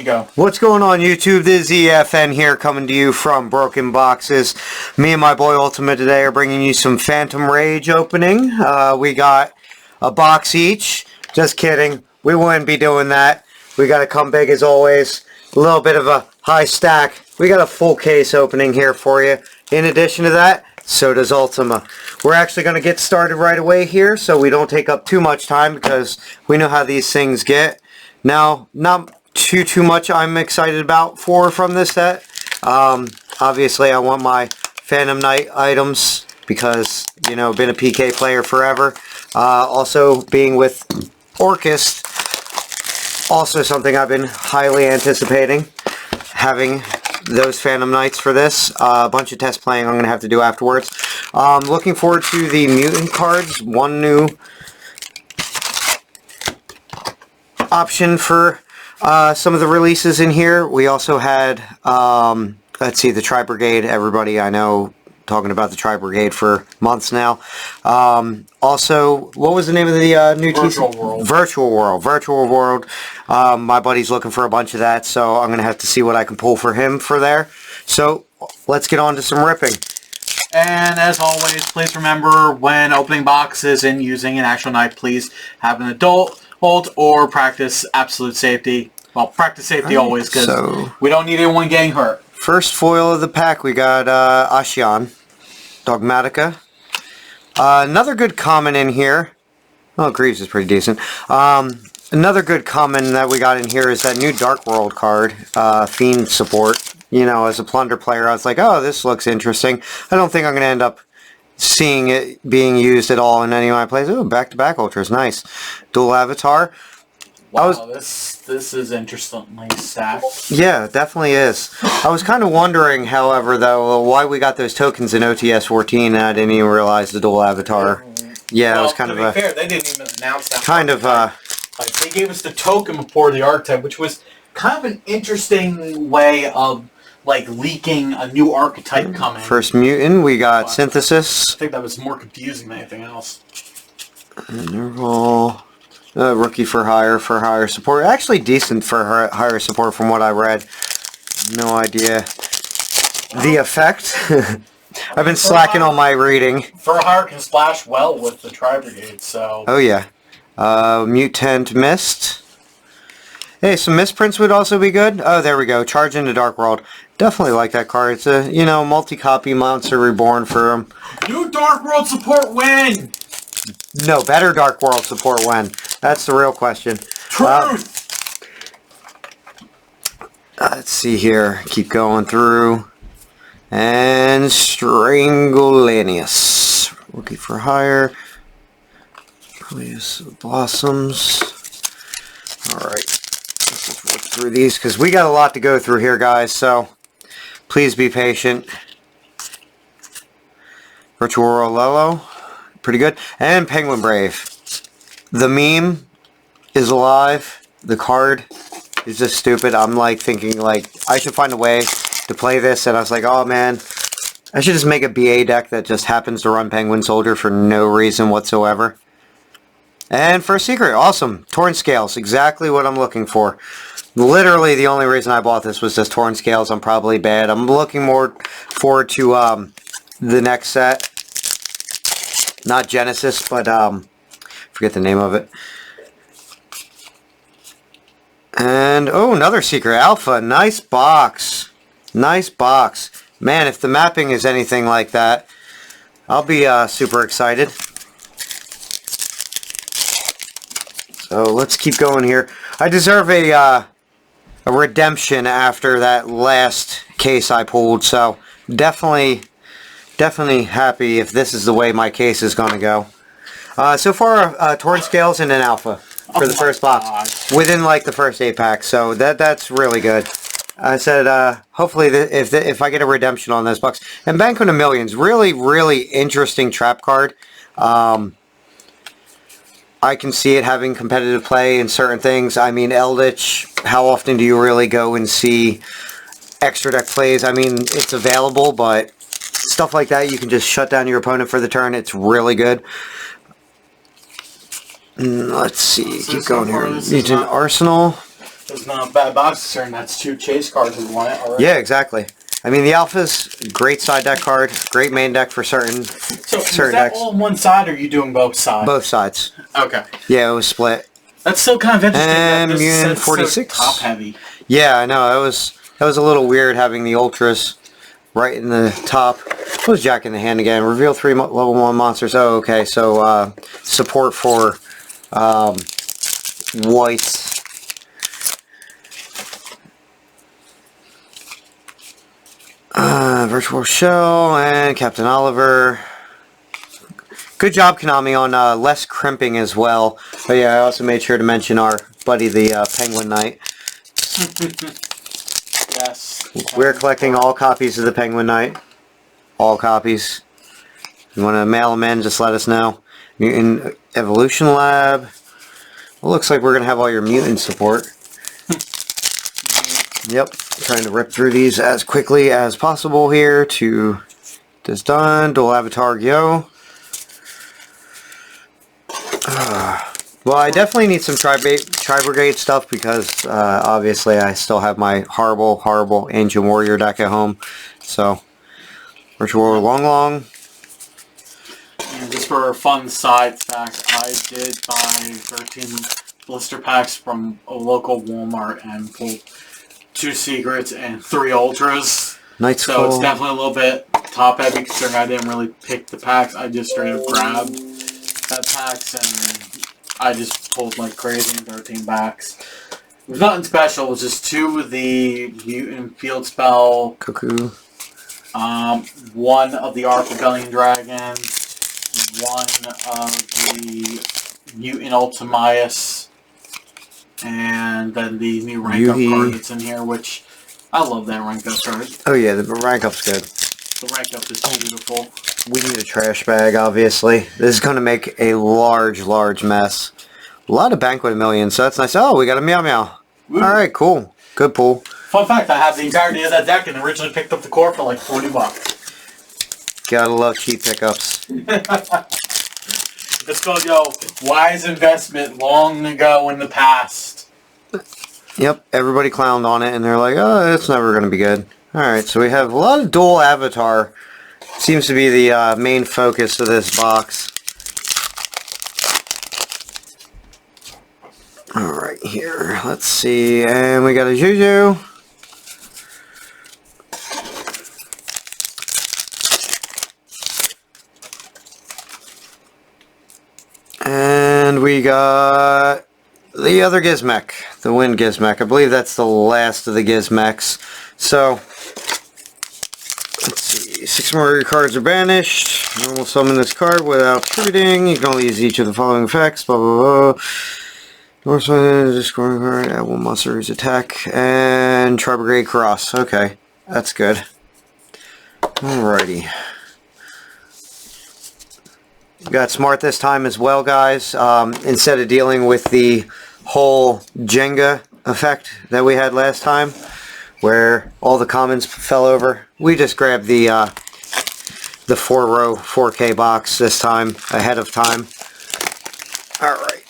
Go. What's going on YouTube? This is EFN here coming to you from Broken Boxes. Me and my boy Ultimate today are bringing you some Phantom Rage opening. We got a box each. Just kidding. We wouldn't be doing that. We got to come big as always. A little bit of a high stack. We got a full case opening here for you. In addition to that, so does Ultima. We're actually going to get started right away here so we don't take up too much time because we know how these things get. Now, not too much I'm excited about from this set. Obviously I want my Phantom Knight items because, you know, been a PK player forever. Also being with Orcust, also something I've been highly anticipating, having those Phantom Knights for this. A bunch of test playing I'm going to have to do afterwards. Looking forward to the Mutant cards. One new option for some of the releases in here. We also had, let's see, the Tri-Brigade. Everybody I know talking about the Tri-Brigade for months now. Also, what was the name of the new Virtual World. Virtual World. My buddy's looking for a bunch of that, so I'm going to have to see what I can pull for him for there. So, let's get on to some ripping. And as always, please remember when opening boxes and using an actual knife, please have an adult hold or practice absolute safety. Well, practice safety always, because we don't need anyone getting hurt. First foil of the pack, we got Ashion, Dogmatica. Another good common in here. Oh, Greaves is pretty decent. Another good common that we got in here is that new Dark World card, Fiend support. You know, as a Plunder player, I was like, oh, this looks interesting. I don't think I'm going to end up seeing it being used at all in any of my plays. Oh, back-to-back ultras, nice. Dual avatar. Wow, this is interestingly stacked. Yeah, it definitely is. I was kind of wondering, however, though, why we got those tokens in OTS 14 and I didn't even realize the dual avatar. Yeah, well, it was kind of to be fair, they didn't even announce that. Kind of, like, they gave us the token before the archetype, which was kind of an interesting way of, like, leaking a new archetype coming. First mutant, we got Synthesis. I think that was more confusing than anything else. Interval. Rookie for hire support. Actually decent for higher support from what I read. No idea. The effect. I've been slacking on my reading. For hire can splash well with the Tri-Brigade, so... Oh yeah. Mutant Mist. Hey, some misprints would also be good. Oh, there we go. Charge into Dark World. Definitely like that card. It's a, you know, multi-copy Monster Reborn for him. New Dark World support win! No, better Dark World support when. That's the real question. Truth! Let's see here. Keep going through. And Strangulanius. Rookie for hire. Please Blossoms. Alright. Let's just work through these because we got a lot to go through here, guys. So, please be patient. Virtual World Lelo. Pretty good. And Penguin Brave. The meme is alive. The card is just stupid. I'm like thinking like I should find a way to play this, and I was like, oh man, I should just make a BA deck that just happens to run Penguin Soldier for no reason whatsoever. And first secret, awesome. Torn Scales, exactly what I'm looking for. Literally the only reason I bought this was just Torn Scales. I'm probably bad. I'm looking more forward to the next set. Not Genesis, but forget the name of it. And oh, another secret alpha. Nice box. Nice box. Man, if the mapping is anything like that, I'll be super excited. So let's keep going here. I deserve a redemption after that last case I pulled, so definitely happy if this is the way my case is going to go. So far, Torn Scales and an alpha for the first box within like the first 8 packs. So that's really good. I said hopefully if I get a redemption on this box. And Banquet of Millions, really interesting trap card. I can see it having competitive play in certain things. I mean, Eldritch, how often do you really go and see extra deck plays? I mean, it's available, but stuff like that, you can just shut down your opponent for the turn. It's really good. Let's see, keep going here. Mutant Arsenal. It's not a bad box concern. That's 2 chase cards we want it already. Yeah, exactly. I mean, the Alpha's great side deck card, great main deck for certain So decks. all on one side, or are you doing both sides? Both sides. Okay. Yeah, it was split. That's still kind of interesting. And that this Mutant set's 46. So top heavy. Yeah, I know. That was a little weird having the Ultras right in the top. What was Jack in the Hand again? Reveal 3 level 1 monsters. Oh, okay. So, support for whites. Virtual Shell and Captain Oliver. Good job, Konami, on less crimping as well. But yeah, I also made sure to mention our buddy, the Penguin Knight. Yes. We're collecting all copies of the Penguin Knight. All copies. If you want to mail them in, just let us know. Mutant Evolution Lab. It looks like we're going to have all your mutant support. Yep. Trying to rip through these as quickly as possible here to get this done. Dual Avatar Yugioh. Well, I definitely need some Tri-Brigade stuff because obviously I still have my horrible Ancient Warrior deck at home. So, Virtual Long. And just for a fun side fact, I did buy 13 blister packs from a local Walmart and pulled 2 secrets and 3 ultras. Night's So it's definitely a little bit top heavy considering I didn't really pick the packs. I just straight up grabbed that packs and I just pulled like crazy in 13 packs. It was nothing special. It was just 2 of the mutant field spell, Cuckoo. 1 of the Arc Rebellion Dragon, 1 of the mutant Ultimaeus, and then the new rank up card that's in here, which I love that rank up card. Oh yeah, the rank up's good. The rank up is beautiful. We need a trash bag, obviously. This is going to make a large mess. A lot of Banquet Millions, so that's nice. Oh, we got a Meow Meow. Alright, cool. Good pull. Fun fact, I have the entirety of that deck and originally picked up the core for like 40 bucks. Gotta love cheap pickups. It's called, wise investment long ago in the past. Yep, everybody clowned on it and they're like, oh, it's never going to be good. Alright, so we have a lot of dual avatar. Seems to be the main focus of this box. Alright, here. Let's see. And we got a Yugioh. And we got the other Gizmek. The Wind Gizmek. I believe that's the last of the Gizmeks. So, let's see. 6 more of your cards are banished. And we'll summon this card without treating. You can only use each of the following effects. Blah, blah, blah. Norseman, discarding card. Add 1 monster's attack. And Tri-Brigade Cross. Okay. That's good. Alrighty. Got smart this time as well, guys. Instead of dealing with the whole Jenga effect that we had last time, where all the commons fell over, we just grabbed the 4-row 4K box this time, ahead of time. Alright.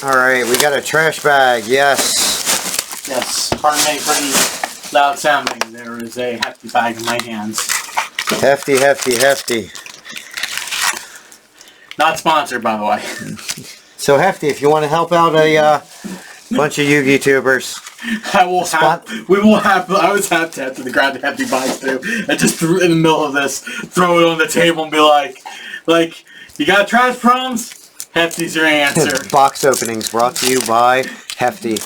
Alright, we got a trash bag, yes. Yes, pardon me, pretty loud sounding. There is a hefty bag in my hands. Hefty, hefty, hefty. Not sponsored, by the way. So Hefty, if you want to help out a bunch of Yu-Gi tubers, I always have to grab the hefty box too, and just in the middle of this, throw it on the table and be like, you got trash problems? Hefty's your answer. Box openings brought to you by Hefty.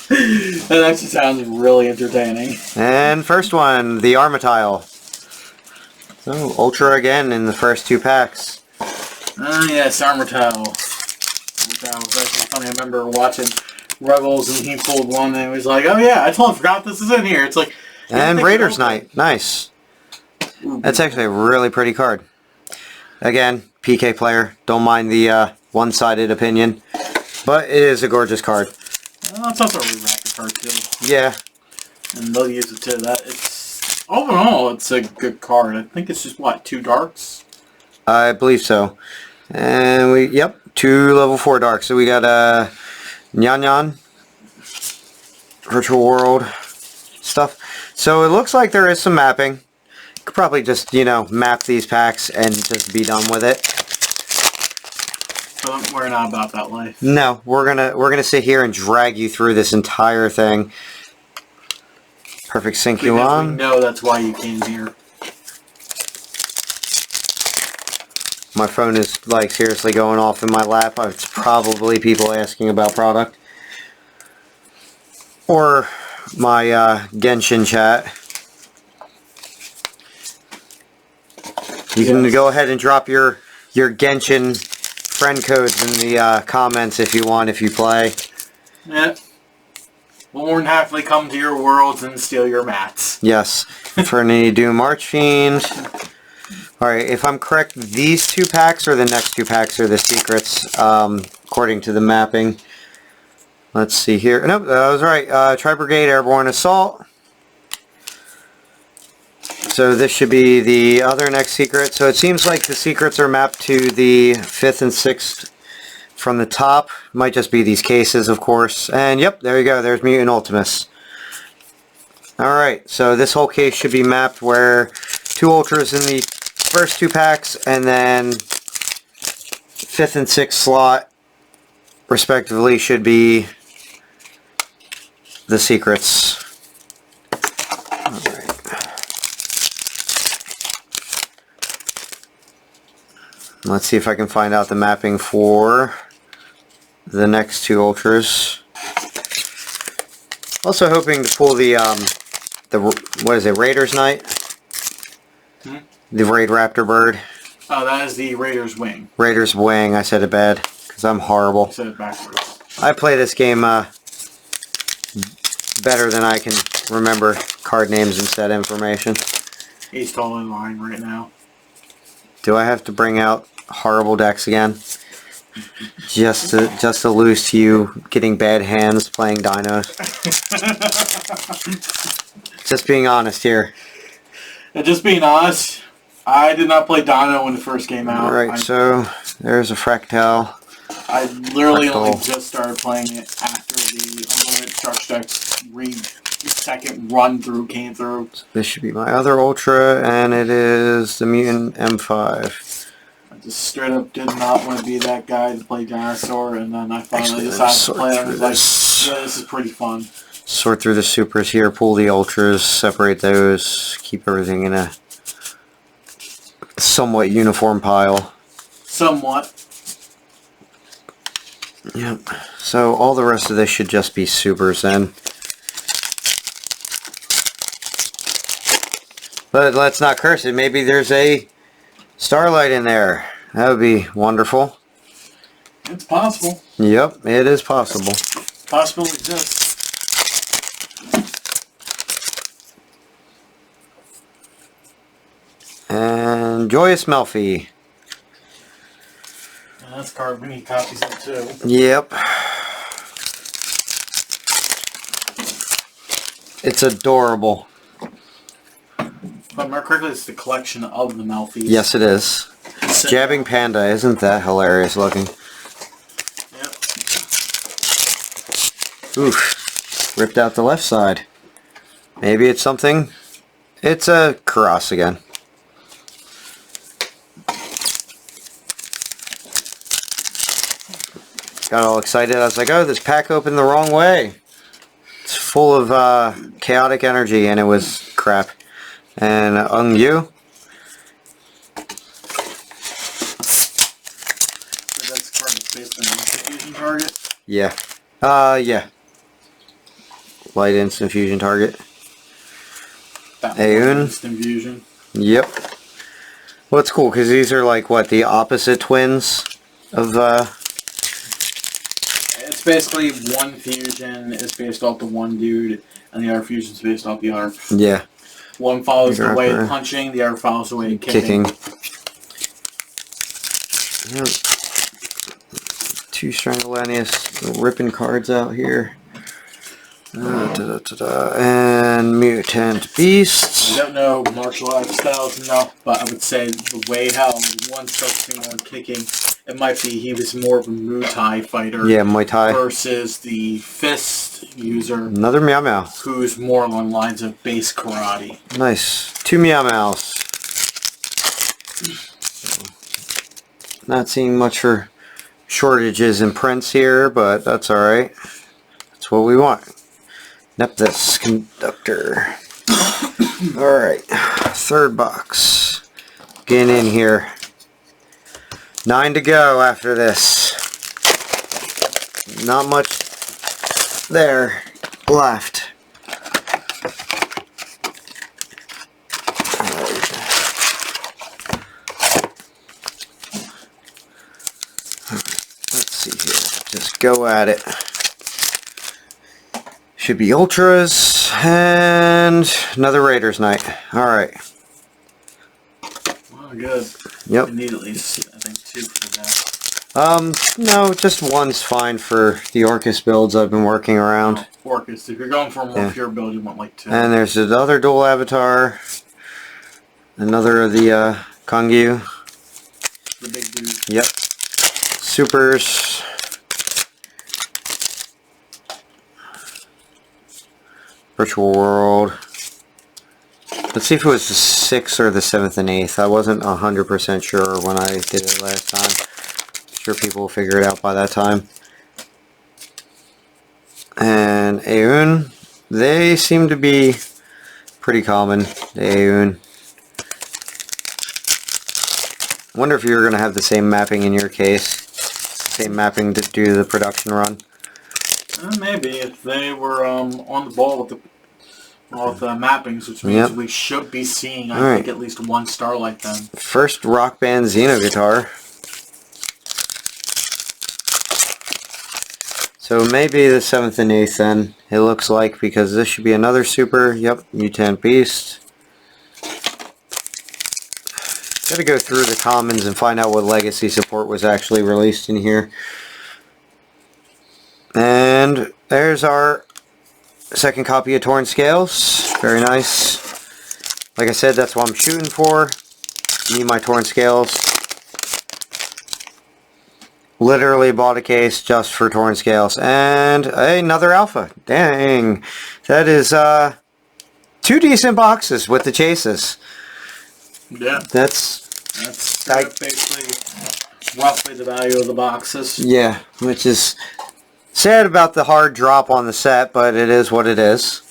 That actually sounds really entertaining. And first one, the Armatile. So, Ultra again in the first 2 packs. Yes, Armatile. That was actually funny. I remember watching Ruggles and he pulled one and he was like, oh yeah, I totally forgot this is in here. It's like... And Raiders Knight. Nice. That's actually a really pretty card. Again, PK player. Don't mind the one-sided opinion. But it is a gorgeous card. It's also a re-racket card too. Yeah. And they'll use it too. Overall, it's a good card. I think it's just, what, 2 darks? I believe so. And yep, 2 level 4 dark. So we got Nyan Nyan, Virtual World stuff. So it looks like there is some mapping. Could probably just, you know, map these packs and just be done with it. But we're not about that life. No, we're gonna sit here and drag you through this entire thing. Perfect sync you on. We know that's why you came here. My phone is like seriously going off in my lap. It's probably people asking about product. Or my Genshin chat. You can go ahead and drop your Genshin friend codes in the comments if you want, if you play. Yeah. We'll more than happily come to your worlds and steal your mats. Yes. Infinity Doom Archfiend. Alright, if I'm correct, these 2 packs or the next 2 packs are the secrets, according to the mapping. Let's see here. Nope, that was right. Tri-Brigade Airborne Assault. So this should be the other next secret. So it seems like the secrets are mapped to the 5th and 6th from the top. Might just be these cases, of course. And yep, there you go. There's Mutant Ultimus. Alright, so this whole case should be mapped where 2 Ultras in the first 2 packs, and then 5th and 6th slot, respectively, should be the secrets. Alright. Let's see if I can find out the mapping for the next 2 Ultras. Also hoping to pull the what is it, Raider's Knight? Hmm? The Raid Raptor bird. Oh, that is the Raider's Wing. Raider's Wing, I said it bad, because I'm horrible. You said it backwards. I play this game better than I can remember card names and set information. He's totally lying right now. Do I have to bring out horrible decks again? Just to lose to you getting bad hands playing dinos? Just being honest here. And just being honest, I did not play Dino when it first came out. Alright, so there's a Fractal. I literally only just started playing it after the Unlimited Structure Decks second run through came through. So this should be my other Ultra, and it is the Mutant M5. I just straight up did not want to be that guy to play Dinosaur, and then I finally decided to play it. I was like, yeah, this is pretty fun. Sort through the supers here, pull the Ultras, separate those, keep everything in a somewhat uniform pile. Somewhat. Yep. So all the rest of this should just be supers then. But let's not curse it. Maybe there's a Starlight in there. That would be wonderful. It's possible. Yep, it is possible. Possible exists. And Joyous Melfi. That's a card we need copies of too. Yep. It's adorable. If I remember correctly, it's the collection of the Melfies. Yes, it is. Jabbing Panda, isn't that hilarious looking? Yep. Oof. Ripped out the left side. Maybe it's something. It's a Karas again. Got all excited. I was like, oh, this pack opened the wrong way. It's full of chaotic energy, and it was crap. And Yugioh. So that's the card that's based on instant fusion target? Yeah. Yeah. Light instant fusion target. Aeon. Instant fusion. Yep. Well, it's cool, because these are like, what, the opposite twins of, It's basically one fusion is based off the one dude, and the other fusion is based off the other. yeah. One follows the way of punching, the other follows the way of kicking. Yep. 2 Strangleanius ripping cards out here. And Mutant Beast. I don't know martial arts styles enough, but I would say the way how one's focusing on kicking, it might be he was more of a Muay Thai fighter. Yeah, Muay Thai. Versus the fist user. Another Meow Meow. Who's more along the lines of base karate. Nice. 2 Meow Meows. Not seeing much for shortages in prints here, but that's alright. That's what we want. Nepthys Conductor. Alright. Third box. Getting in here. 9 to go after this. Not much there left. Let's see here. Just go at it. Should be Ultras and another Raiders night. Alright. Oh, good. Yep. We need at least, I think, 2 for that. No, just one's fine for the Orcus builds I've been working around. Oh, Orcus. If you're going for a more pure build, you want like 2. And there's another dual avatar. Another of the Kangyu. The big dude. Yep. Supers. Virtual World. Let's see if it was the 6th or the 7th and 8th. I wasn't 100% sure when I did it last time. Sure people will figure it out by that time. And Aeon. They seem to be pretty common. The Aeon. Wonder if you're going to have the same mapping in your case. Same mapping to do the production run. Maybe if they were on the ball with the mappings, which means we should be seeing, I think, at least 1 star like them. First Rock Band Xeno guitar. So maybe the 7th and 8th then, it looks like, because this should be another super. Yep, Mutant Beast. Gotta go through the commons and find out what legacy support was actually released in here. And there's our second copy of Torn Scales. Very nice. Like I said, that's what I'm shooting for. Need my Torn Scales. Literally bought a case just for Torn Scales. And another alpha. Dang. That is 2 decent boxes with the chases. Yeah. That's basically roughly the value of the boxes. Yeah, which is sad about the hard drop on the set, but it is what it is.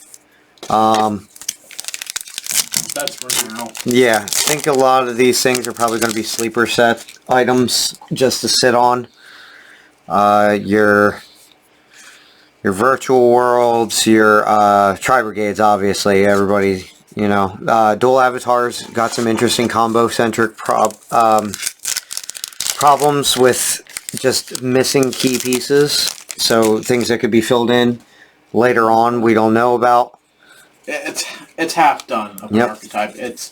That's for now. Yeah, I think a lot of these things are probably going to be sleeper set items just to sit on. Your virtual worlds, your tri-brigades, obviously, everybody, you know. Dual avatars got some interesting combo-centric problems with just missing key pieces. So things that could be filled in later on we don't know about. It's half done of an archetype. It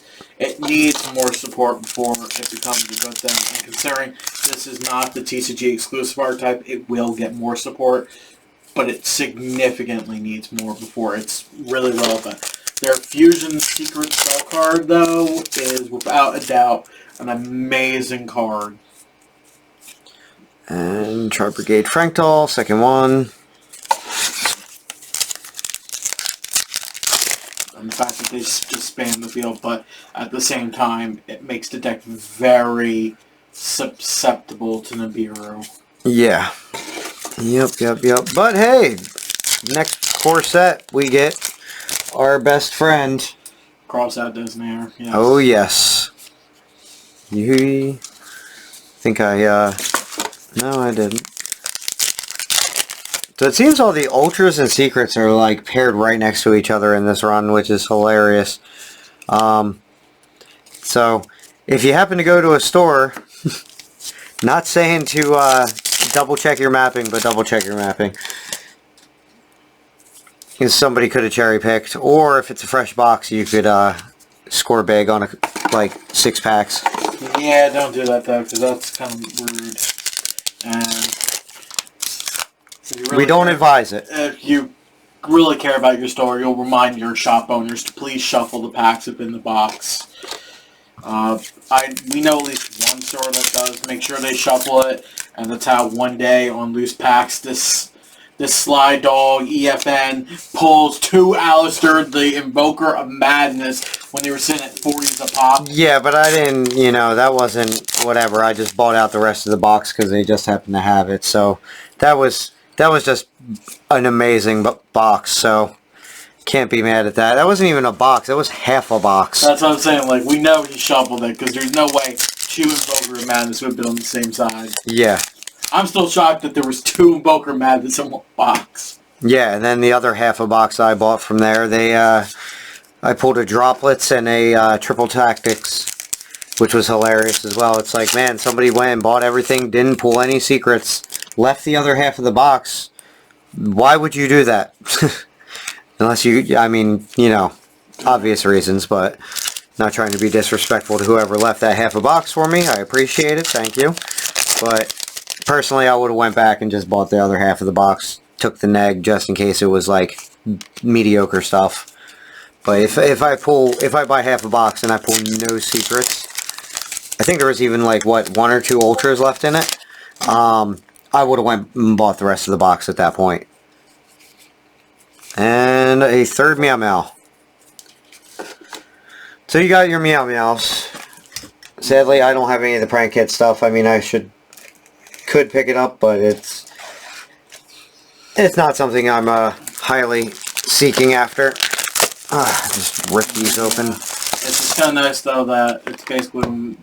needs more support before it becomes a good thing. And considering this is not the TCG exclusive archetype, it will get more support, but it significantly needs more before it's really relevant. Their Fusion Secret Spell card, though, is without a doubt an amazing card. And Tri-Brigade Franktal, second one. And the fact that they just span the field, but at the same time, it makes the deck very susceptible to Nibiru. Yeah. Yep. But hey, next core set, we get our best friend. Cross out Desnair, yes. Oh, yes. You think no, I didn't. So it seems all the Ultras and Secrets are like paired right next to each other in this run, which is hilarious. So if you happen to go to a store, not saying to double check your mapping, but double check your mapping. Because somebody could have cherry picked, or if it's a fresh box, you could score big on like 6 packs. Yeah, don't do that though, because that's kind of rude. And really we don't advise it. If you really care about your store, you'll remind your shop owners to please shuffle the packs within the box. We know at least one store that does make sure they shuffle it, and that's how one day on Loose Packs, this Slide Dog EFN pulls 2 Alistair, the Invoker of Madness, when they were sitting at 40s a pop. Yeah, but I didn't, that wasn't whatever. I just bought out the rest of the box because they just happened to have it. So that was just an amazing box. So can't be mad at that. That wasn't even a box. That was half a box. That's what I'm saying. Like, we know he shuffled it because there's no way 2 Invoker of Madness would have been on the same side. Yeah. I'm still shocked that there was 2 Invoker of Madness in one box. Yeah, and then the other half a box I bought from there, I pulled a Droplets and a Triple Tactics, which was hilarious as well. It's like, man, somebody went and bought everything, didn't pull any secrets, left the other half of the box. Why would you do that? Unless obvious reasons, but not trying to be disrespectful to whoever left that half a box for me. I appreciate it, thank you. But personally, I would have went back and just bought the other half of the box. Took the neg just in case it was like mediocre stuff. But if I buy half a box and I pull no secrets, I think there was even like what 1 or 2 ultras left in it. I would have went and bought the rest of the box at that point. And a third Meow Meow. So you got your Meow Meows. Sadly, I don't have any of the prank kit stuff. I mean, could pick it up, but it's not something I'm highly seeking after. Just rip these open. It's just kind of nice though that it's basically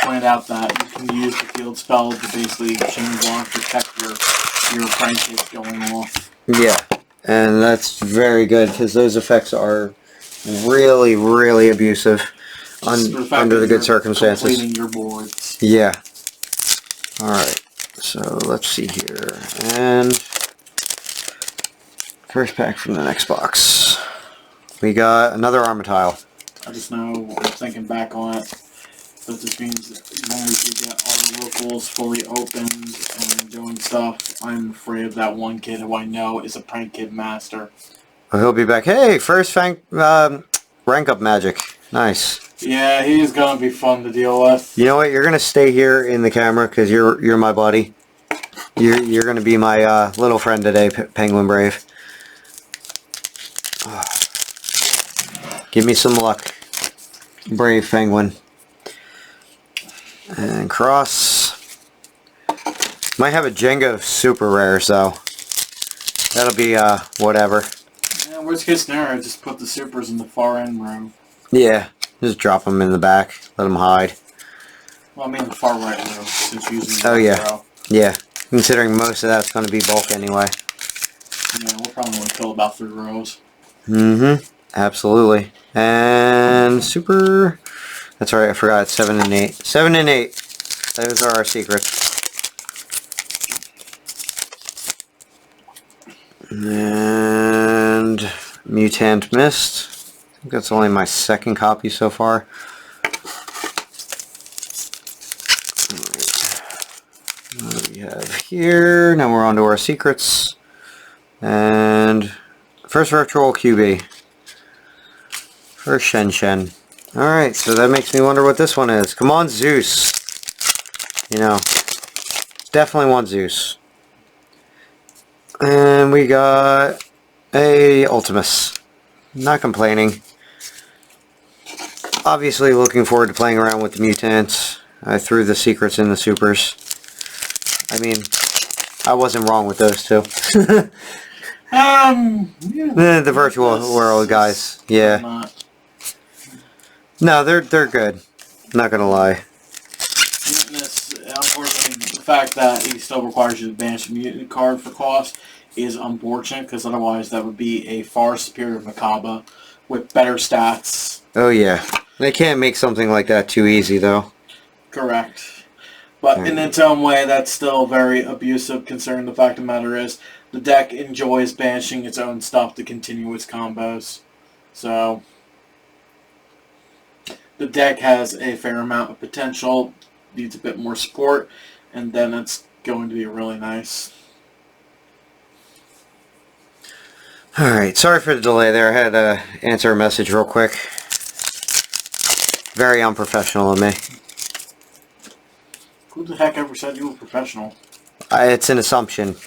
pointed out that you can use the field spell to basically chain block, protect your prank kit going off. Yeah, and that's very good because those effects are really, really abusive under the good circumstances. Completing your boards. Yeah. All right. So let's see here, and first pack from the next box. We got another Armatile. I just know, I'm thinking back on it, that this means that when we do get our locals fully opened and doing stuff, I'm afraid of that one kid who I know is a prank kid master. Oh, he'll be back. Hey, first rank up magic. Nice. Yeah, he's gonna be fun to deal with. You know what? You're gonna stay here in the camera because you're my buddy. You're gonna be my little friend today, Penguin Brave. Give me some luck, Brave Penguin. And cross. Might have a Jenga of super rares though. That'll be whatever. Yeah, worst case scenario, just put the supers in the far end row. Yeah, just drop them in the back. Let them hide. Well, I mean the far right row, since using the row. Yeah. Considering most of that's going to be bulk anyway. Yeah, we'll probably want to kill about 3 rows. Mm-hmm. Absolutely. And super... That's right, I forgot. 7 and 8. 7 and 8. Those are our secrets. And... Mutant Mist. I think that's only my second copy so far. What do we have here? Now we're on to our secrets. And... First virtual QB. First Shen. Alright, so that makes me wonder what this one is. Come on, Zeus. Definitely want Zeus. And we got a Ultimus. Not complaining. Obviously looking forward to playing around with the mutants. I threw the secrets in the supers. I mean, I wasn't wrong with those two. Yeah, the virtual world guys. Yeah. No, they're good. Not gonna lie. Unfortunately, the fact that he still requires you to banish a mutant card for cost is unfortunate, because otherwise that would be a far superior Macabre with better stats. Oh yeah. They can't make something like that too easy though. Correct. But in its own way, that's still very abusive, considering the fact of the matter is the deck enjoys banishing its own stuff to continue its combos. So the deck has a fair amount of potential, needs a bit more support, and then it's going to be really nice. Alright, sorry for the delay there. I had to answer a message real quick. Very unprofessional of me. Who the heck ever said you were professional? It's an assumption.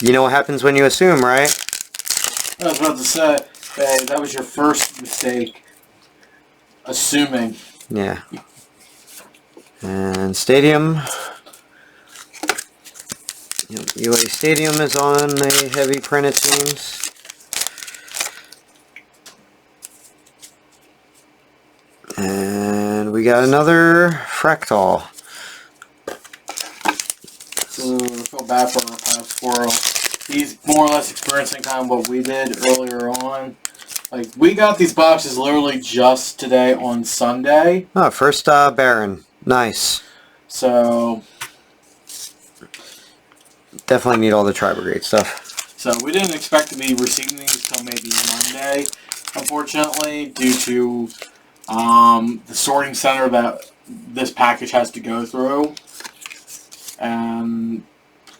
You know what happens when you assume, right? I was about to say, hey, that was your first mistake. Assuming. Yeah. And Stadium. UA Stadium is on a heavy print, it seems. And we got another Fractal. So I feel bad for our past squirrel. He's more or less experiencing kind of what we did earlier on. Like, we got these boxes literally just today on Sunday. Oh, first Baron. Nice. So definitely need all the Tri-Brigade stuff. So we didn't expect to be receiving these until maybe Monday, unfortunately, due to the sorting center that this package has to go through. And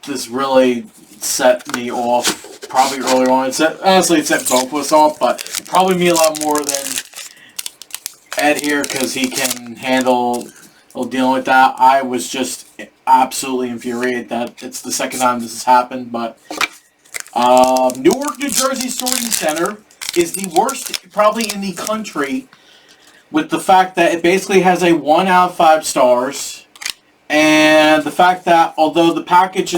this really set me off probably earlier on. Honestly, it set both of us off, but probably me a lot more than Ed here because he can handle dealing with that. I was just absolutely infuriated that it's the second time this has happened, but Newark, New Jersey sorting center is the worst probably in the country, with the fact that it basically has a 1 out of 5 stars, and the fact that although the package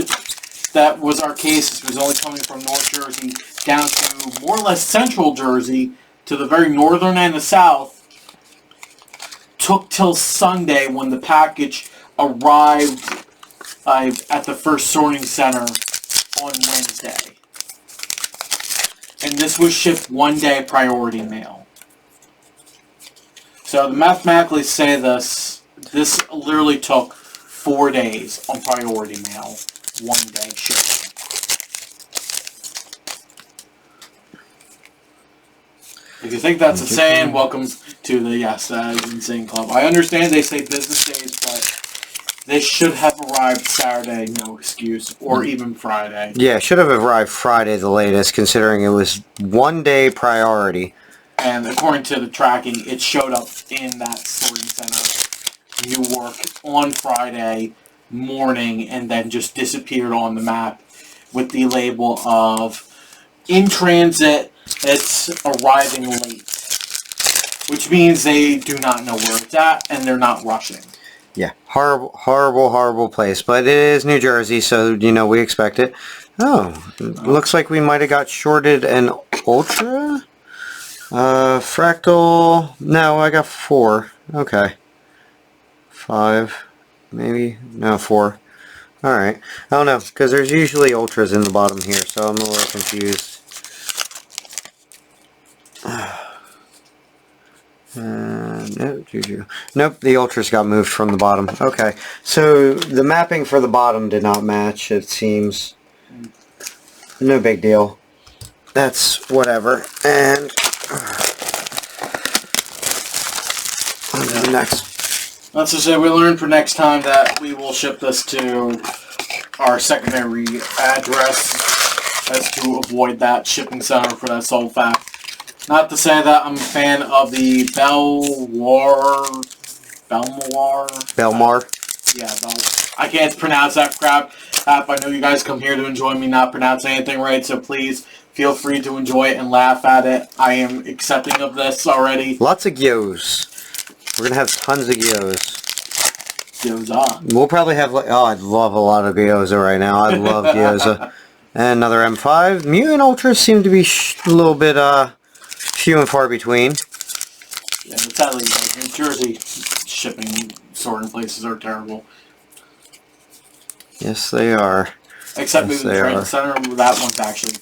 that was our case was only coming from North Jersey down to more or less Central Jersey to the very northern and the south, took till Sunday when the package arrived at the first sorting center on Wednesday. And this was shipped 1 day priority mail. So to mathematically say this literally took 4 days on priority mail, 1 day shipping. If you think that's insane, welcome to the Insane Club. I understand they say business days, but this should have arrived Saturday, no excuse, or even Friday. Yeah, should have arrived Friday the latest, considering it was 1 day priority. And according to the tracking, it showed up in that sorting center, Newark, on Friday morning, and then just disappeared on the map with the label of in transit. It's arriving late, which means they do not know where it's at, and they're not rushing. Yeah, horrible, horrible, horrible place. But it is New Jersey, so, you know, we expect it. Oh, looks like we might have got shorted an Ultra? Fractal, no, I got 4. Okay. 5, maybe? No, 4. Alright. I don't know, because there's usually Ultras in the bottom here, so I'm a little confused. No, Yugioh. Nope, the Ultras got moved from the bottom. Okay, so the mapping for the bottom did not match, it seems. No big deal. That's whatever. And on to the next. Let's just say we learned for next time that we will ship this to our secondary address as to avoid that shipping center for that sole fact. Not to say that I'm a fan of the Belmar. Yeah, I can't pronounce that crap. I know you guys come here to enjoy me not pronouncing anything right, so please feel free to enjoy it and laugh at it. I am accepting of this already. Lots of Gyohs. We're gonna have tons of Gyohs. Gyoza. We'll probably have, like, oh, I'd love a lot of Gyoza right now. I love Gyoza. And another M5. Mutant Ultras seem to be a little bit, few and far between. Yeah, sadly, like, New Jersey shipping sorting places are terrible. Yes, they are. Except maybe the transit center, that one's actually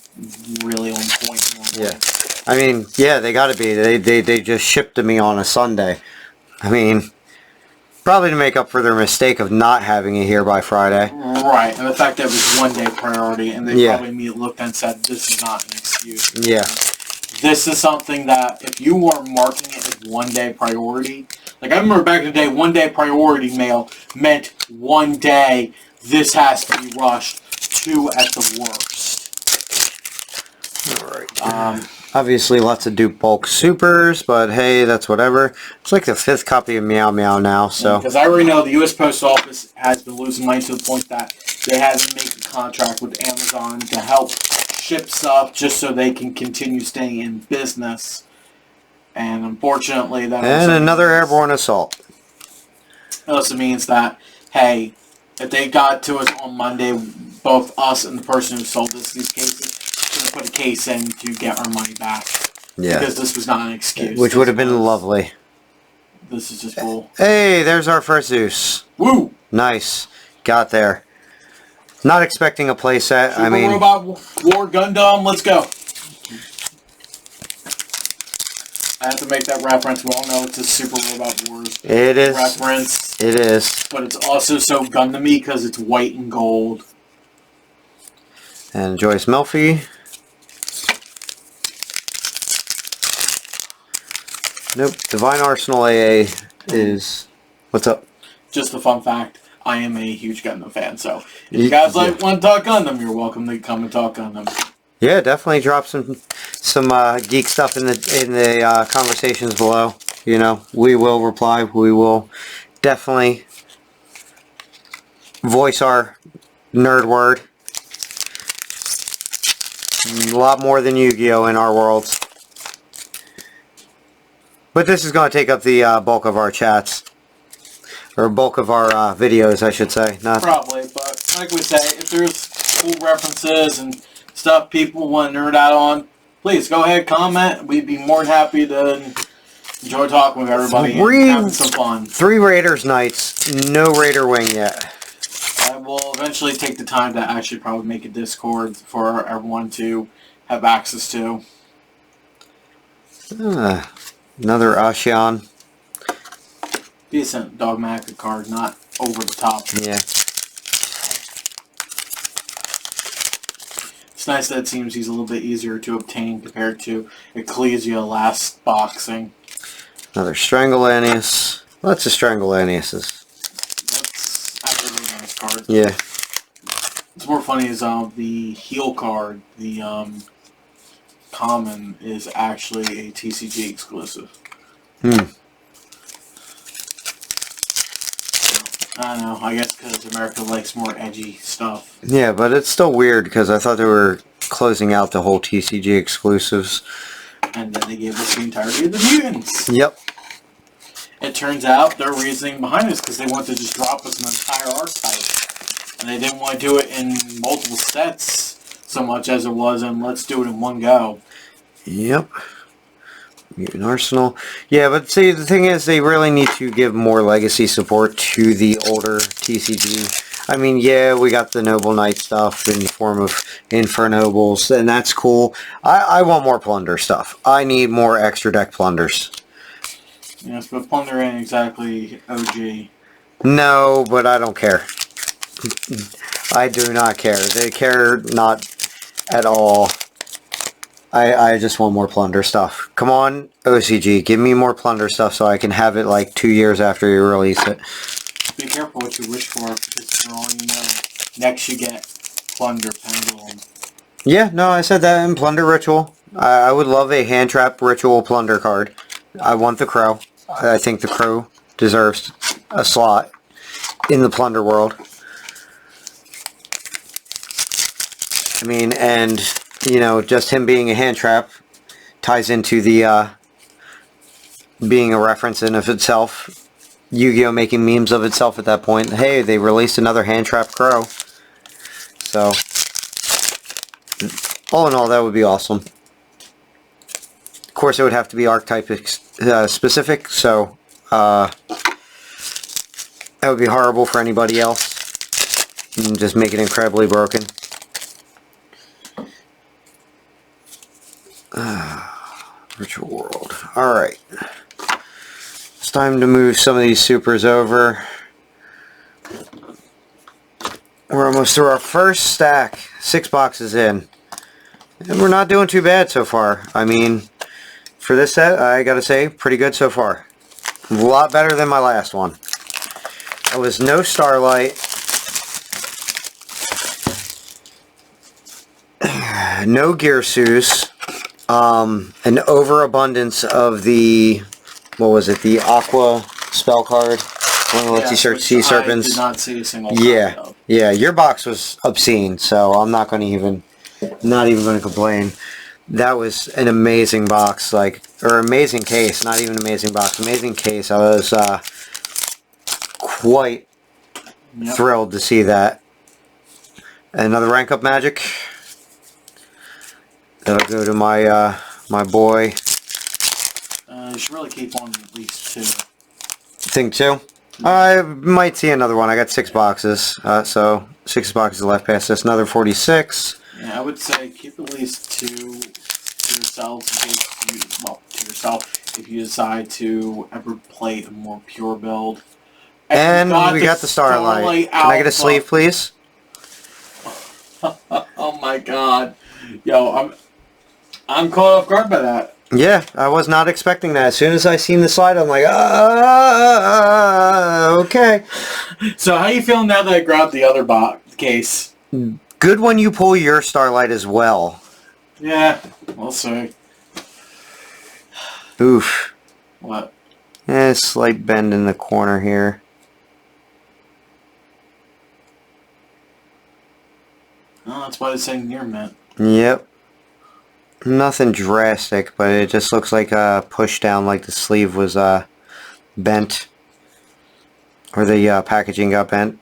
really on point. Yeah, I mean, yeah, they got to be. They just shipped to me on a Sunday. I mean, probably to make up for their mistake of not having it here by Friday. Right, and the fact that it was 1 day priority, and they probably immediately looked and said, "This is not an excuse." Yeah. This is something that if you are marking it as 1 day priority, like I remember back in the day, 1 day priority mail meant 1 day. This has to be rushed, 2 at the worst. Alright. Obviously lots of dupe bulk supers, but hey, that's whatever. It's like the 5th copy of Meow Meow now, so. Because I already know the U.S. Post Office has been losing money to the point that they had to make a contract with Amazon to help ship stuff just so they can continue staying in business. And unfortunately, that and another airborne assault. Also means that, hey, if they got to us on Monday, both us and the person who sold us these cases should have put a case in to get our money back. Yeah. Because this was not an excuse. Which would have been lovely. This is just bull. Hey, there's our first Zeus. Woo! Nice. Got there. Not expecting a playset. Super Robot War Gundam, let's go. I have to make that reference. We all know it's a Super Robot Wars reference. It is. But it's also so Gundam-y because it's white and gold. And Joyce Melfi. Nope. Divine Arsenal AA is... What's up? Just a fun fact. I am a huge Gundam fan, so if you guys want to talk Gundam, you're welcome to come and talk Gundam. Yeah, definitely drop some geek stuff in the conversations below. You know, we will reply. We will definitely voice our nerd word. A lot more than Yu-Gi-Oh in our worlds. But this is going to take up the bulk of our chats. Or bulk of our videos, I should say. Probably, but like we say, if there's cool references and stuff people want to nerd out on, please go ahead, comment. We'd be more than happy to enjoy talking with everybody and having some fun. 3 Raiders nights, no Raider wing yet. I will eventually take the time to actually probably make a Discord for everyone to have access to. Another Ashion. Decent dogmatic card, not over the top. Yeah. It's nice that it seems he's a little bit easier to obtain compared to Ecclesia last boxing. Another Stranglanius. Lots of Stranglaniuses. That's actually a really nice card. Yeah. What's more funny is the heal card, the common, is actually a TCG exclusive. I don't know, I guess because America likes more edgy stuff. Yeah, but it's still weird because I thought they were closing out the whole TCG exclusives. And then they gave us the entirety of the mutants. Yep. It turns out their reasoning behind this because they wanted to just drop us an entire archetype. And they didn't want to do it in multiple sets so much as it was in let's do it in one go. Yep. Mutant Arsenal. Yeah, but see, the thing is, they really need to give more legacy support to the older TCG. I mean, yeah, we got the Noble Knight stuff in the form of Infernobles, and that's cool. I want more Plunder stuff. I need more extra deck Plunders. Yes, but Plunder ain't exactly OG. No, but I don't care. I do not care. They care not at all. I just want more Plunder stuff. Come on, OCG, give me more Plunder stuff so I can have it like 2 years after you release it. Be careful what you wish for, because for all you know, next you get Plunder Pendulum. Yeah, no, I said that in Plunder Ritual. I would love a hand trap Ritual Plunder card. I want the Crow. I think the Crow deserves a slot in the Plunder world. I mean, and... you know, just him being a hand trap ties into the being a reference in of itself. Yu-Gi-Oh! Making memes of itself at that point. Hey, they released another hand trap Crow. So, all in all, that would be awesome. Of course, it would have to be archetype specific, so that would be horrible for anybody else. And just make it incredibly broken. Virtual world. Alright. It's time to move some of these supers over. We're almost through our first stack. 6 boxes in. And we're not doing too bad so far. I mean, for this set, I gotta say, pretty good so far. A lot better than my last one. It was no Starlight. No Gearsus. an overabundance of the, what was it, the Aqua spell card. One that lets you search sea serpents. I did not see a single yeah, copy of. yeah. Your box was obscene, so I'm not going to not even going to complain. That was an amazing box, or amazing case. Not even amazing box, amazing case. I was quite thrilled to see that. Another rank up magic. That'll go to my my boy. You should really keep on at least 2. Think 2? I might see another one. I got 6 boxes, so 6 boxes left past this. Another 46. Yeah, I would say keep at least 2 to yourselves in case you, well, to yourself if you decide to ever play a more pure build. And we got the Starlight. Can I get a sleeve, please? Oh my god. Yo, I'm caught off guard by that. Yeah, I was not expecting that. As soon as I seen the slide, I'm like, okay. So how you feeling now that I grabbed the other box case? Good when you pull your Starlight as well. Yeah, we'll see. Oof. What? Slight bend in the corner here. Oh, that's why it's saying near mint. Yep. Nothing drastic, but it just looks like a push down, like the sleeve was bent. Or the packaging got bent.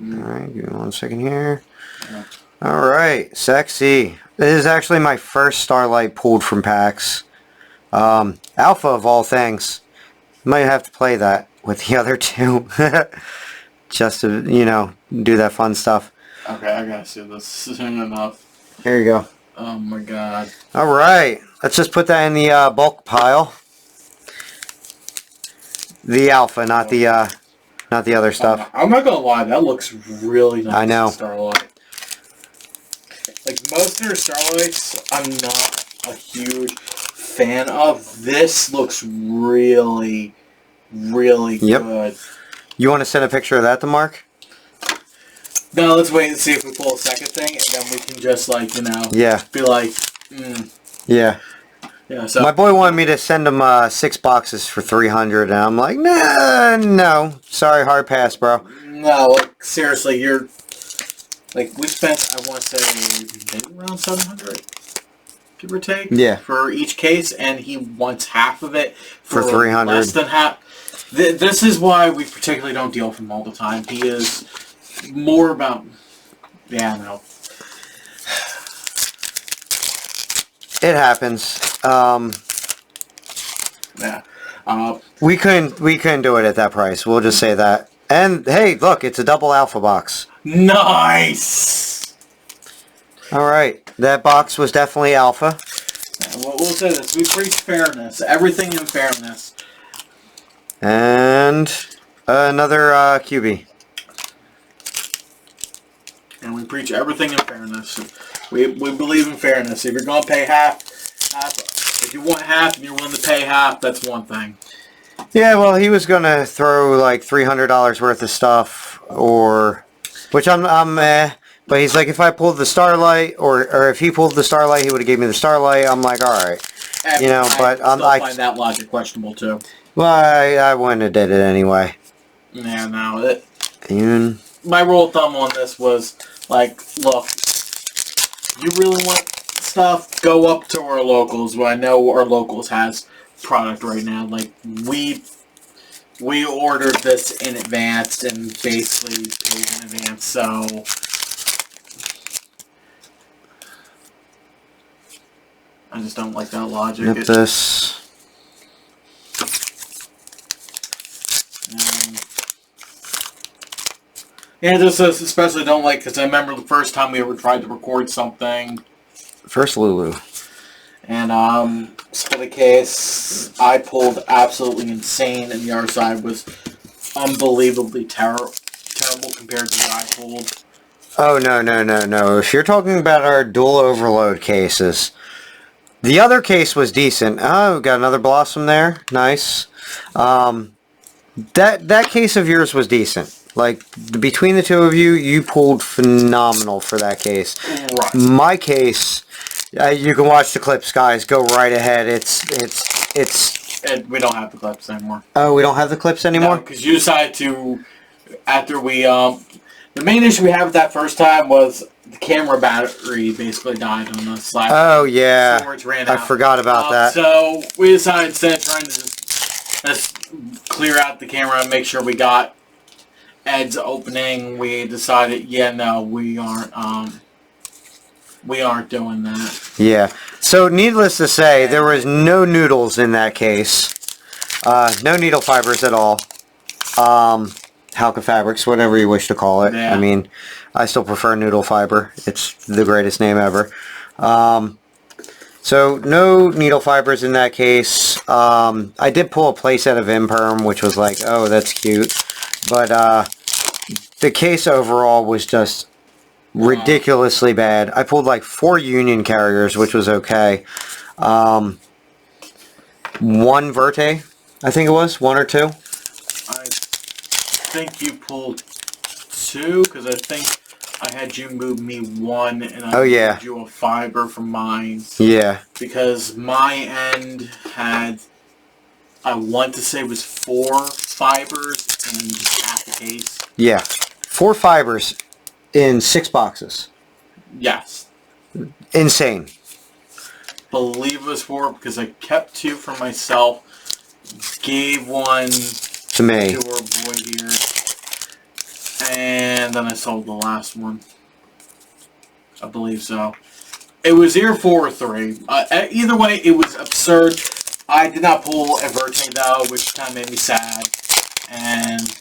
Alright, give me 1 second here. Yeah. Alright, sexy. This is actually my first Starlight pulled from packs. Alpha of all things. Might have to play that with the other 2. Just to, do that fun stuff. Okay, I gotta see this soon enough. Here you go. Oh my god. Alright, let's just put that in the bulk pile. The Alpha, not the other stuff. I'm not gonna lie, that looks really nice. I know. Starlight. Like most of their Starlights, I'm not a huge fan of. This looks really, really good. You want to send a picture of that to Mark? No, let's wait and see if we pull a second thing, and then we can just be like, Yeah. Yeah, so my boy wanted me to send him 6 boxes for 300, and I'm like, nah, no, sorry, hard pass, bro. No, like, seriously, you're like we spent, I want to say, maybe around 700, give or take, for each case, and he wants half of it for 300, less than half. This is why we particularly don't deal with him all the time. He is more about, no. It happens. Yeah. We couldn't do it at that price. We'll just say that. And hey, look, it's a double Alpha box. Nice. All right, that box was definitely Alpha. We'll say this: we preach fairness, everything in fairness. And another QB. And we preach everything in fairness. We believe in fairness. If you're going to pay half, if you want half and you're willing to pay half, that's one thing. Yeah, well, he was going to throw like $300 worth of stuff, which I'm but he's like, if I pulled the Starlight, or if he pulled the Starlight, he would have gave me the Starlight. I'm like, all right. But I find that logic questionable, too. Well, I wouldn't have did it anyway. Yeah, no. Even my rule of thumb on this was, like, look, you really want stuff, go up to our locals. Well, I know our locals has product right now. Like, we ordered this in advance and basically paid in advance, so I just don't like that logic. Get this. Yeah, just especially don't like, because I remember the first time we ever tried to record something. First Lulu. And, for the case, I pulled absolutely insane, and the other side was unbelievably terrible compared to what I pulled. Oh, no. If you're talking about our dual overload cases, the other case was decent. Oh, we got another Blossom there. Nice. That case of yours was decent. Like, between the two of you, you pulled phenomenal for that case. Right. My case, You can watch the clips, guys. Go right ahead. And we don't have the clips anymore. Oh, we don't have the clips anymore? No, because you decided to, after we, the main issue we had with that first time was the camera battery basically died on the slide. Oh, yeah. Storage ran out. I forgot about that. So we decided, instead of trying to just clear out the camera and make sure we got Ed's opening, we decided, yeah, no, we aren't doing that. Yeah. So, needless to say, there was no noodles in that case. No needle fibers at all. Halka fabrics, whatever you wish to call it. Yeah. I mean, I still prefer noodle fiber. It's the greatest name ever. So, no needle fibers in that case. I did pull a playset of Imperm, which was like, oh, that's cute. But, the case overall was just ridiculously bad. I pulled like 4 Union carriers, which was okay. 1 Verte, I think it was. 1 or 2. I think you pulled 2, because I think I had you move me 1, and I moved you a fiber from mine. Yeah. Because my end had, I want to say it was 4 fibers in half the case. Yeah. 4 fibers in 6 boxes. Yes. Insane. Believe it was 4, because I kept 2 for myself, gave 1 to me. To our boy here, and then I sold the last one. I believe so. It was either 4 or 3. Either way, it was absurd. I did not pull a Verte though, which kind of made me sad. And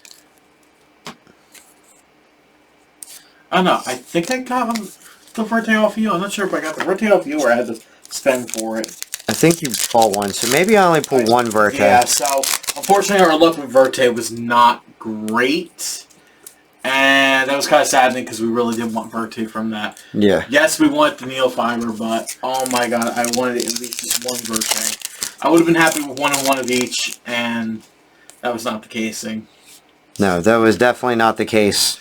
I don't know. I think I got the Verte off you. I'm not sure if I got the Verte off you or I had to spend for it. I think you bought 1, so maybe I only pulled 1 Verte. Yeah, so unfortunately our luck with Verte was not great. And that was kind of saddening because we really did want Verte from that. Yeah. Yes, we wanted the needle fiber, but oh my god, I wanted at least just 1 Verte. I would have been happy with 1 and 1 of each, and that was not the casing. No, that was definitely not the case.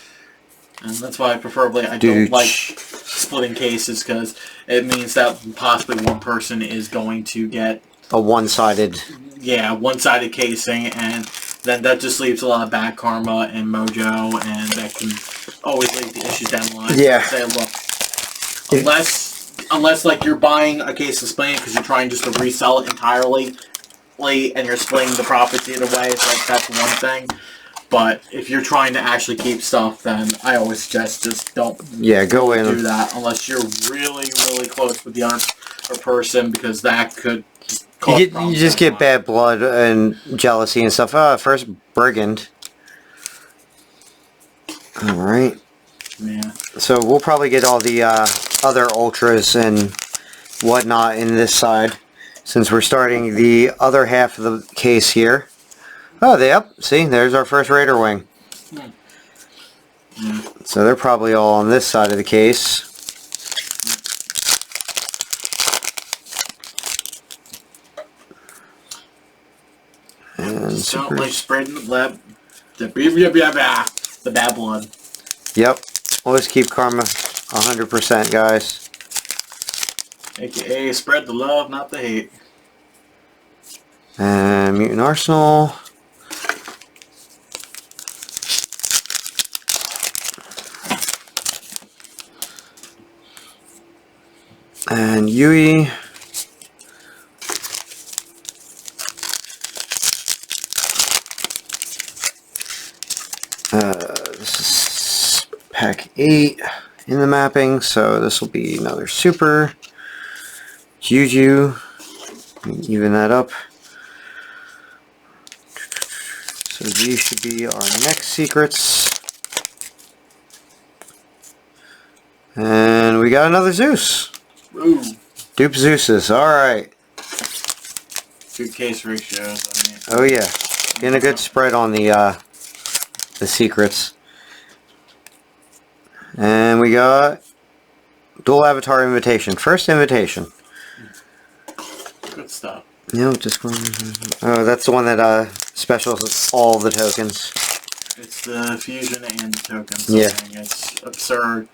And that's why preferably I don't like splitting cases, because it means that possibly one person is going to get a one-sided. Yeah, one-sided casing, and then that just leaves a lot of bad karma and mojo, and that can always lead to issues down the line. Yeah. Say, look, unless like you're buying a case of splitting because you're trying just to resell it entirely, and you're splitting the profits either way, it's like that's one thing. But if you're trying to actually keep stuff, then I always suggest just don't go in. Do that unless you're really, really close with the other person, because that could cause you just get bad blood and jealousy and stuff. First Brigand. Alright. Yeah. So we'll probably get all the other ultras and whatnot in this side, since we're starting the other half of the case here. Oh, yep. See, there's our first Raider wing. So they're probably all on this side of the case. And don't like spreading the bad blood. Yep. Always keep karma 100%, guys. AKA spread the love, not the hate. And Mutant Arsenal. And Yui. This is pack 8 in the mapping, so this will be another super. Yugioh. Even that up. So these should be our next secrets. And we got another Zeus. Ooh. Dupe Zeuses, alright. Good case ratios, I mean. Oh yeah. Getting a good spread on the secrets. And we got dual avatar invitation. First invitation. Good stuff. Yep, just one. Oh, that's the one that specials all the tokens. It's the fusion and the tokens. Yeah. It's absurd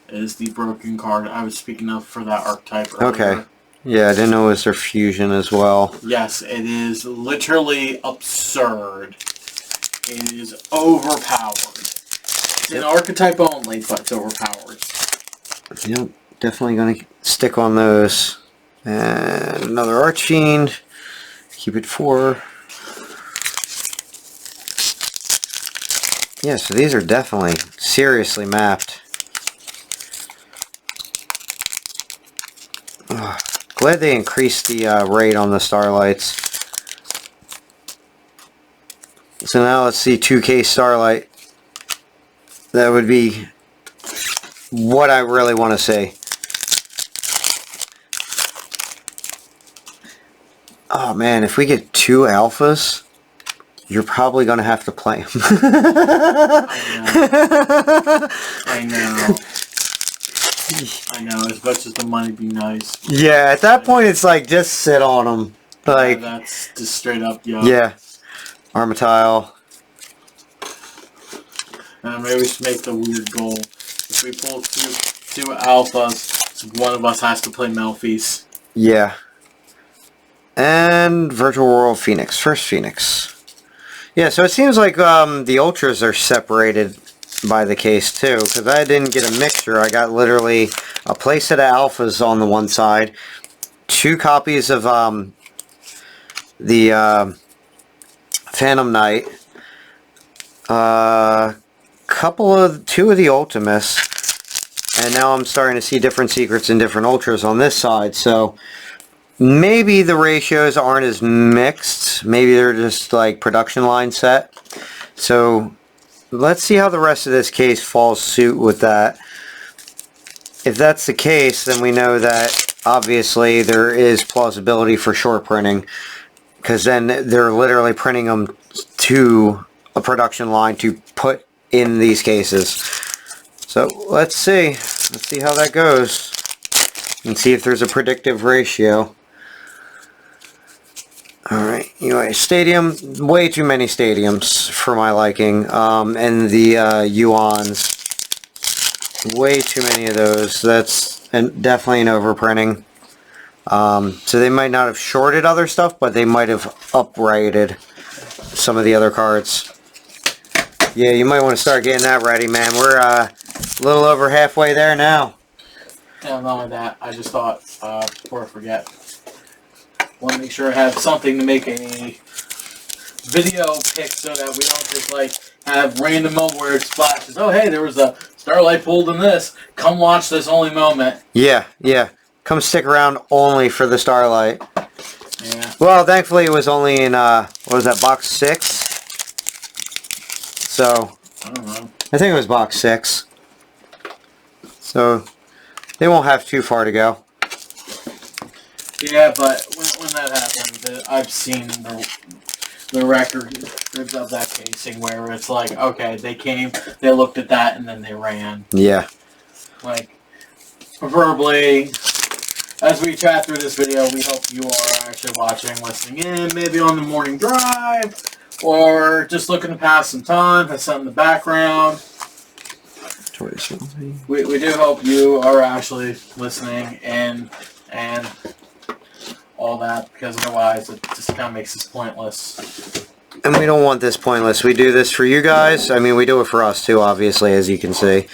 is the broken card I was speaking of for that archetype earlier. Okay. Yeah, I didn't know it was their fusion as well. Yes, it is literally absurd. It is overpowered. It's an archetype only, but it's overpowered. Yep, definitely going to stick on those. And another Archfiend. Keep it 4. Yeah, so these are definitely seriously mapped. Ugh, glad they increased the rate on the Starlights. So now let's see 2K Starlight. That would be what I really want to see. Oh man, if we get 2 alphas, you're probably going to have to play them. I know. I know, as much as the money be nice. Yeah, at that point it's like, just sit on them. Like, yeah, that's just straight up, yo. Yeah. Armatile. Maybe we should make the weird goal. If we pull two alphas, one of us has to play Melfi's. Yeah. And Virtual World Phoenix. First Phoenix. Yeah, so it seems like the Ultras are separated by the case too, because I didn't get a mixture. I got literally a playset of alphas on the one side, 2 copies of the Phantom Knight, 2 of the Ultimus, and now I'm starting to see different secrets and different Ultras on this side. So maybe the ratios aren't as mixed. Maybe they're just like production line set. So let's see how the rest of this case falls suit with that. If that's the case, then we know that obviously there is plausibility for short printing, because then they're literally printing them to a production line to put in these cases. So let's see. Let's see how that goes and see if there's a predictive ratio. Alright, anyway, stadium, way too many stadiums for my liking, and the Yuans, way too many of those. That's definitely an overprinting. So they might not have shorted other stuff, but they might have uprated some of the other cards. Yeah, you might want to start getting that ready, man. We're a little over halfway there now. And not only that, I just thought, before I forget, want to make sure I have something to make a video pic so that we don't just like have random moment where it splashes. Oh hey, there was a Starlight pulled in this. Come watch this only moment. Yeah, yeah. Come stick around only for the Starlight. Yeah. Well, thankfully it was only in, what was that, box 6? So, I don't know. I think it was box 6. So, they won't have too far to go. Yeah, but when that happens, I've seen the records of that casing where it's like, okay, they came, they looked at that, and then they ran. Yeah. Like, preferably, as we chat through this video, we hope you are actually watching, listening in, maybe on the morning drive, or just looking to pass some time, have something in the background. We do hope you are actually listening and all that, because otherwise it just kind of makes this pointless. And we don't want this pointless. We do this for you guys. I mean, we do it for us too, obviously, as you can see.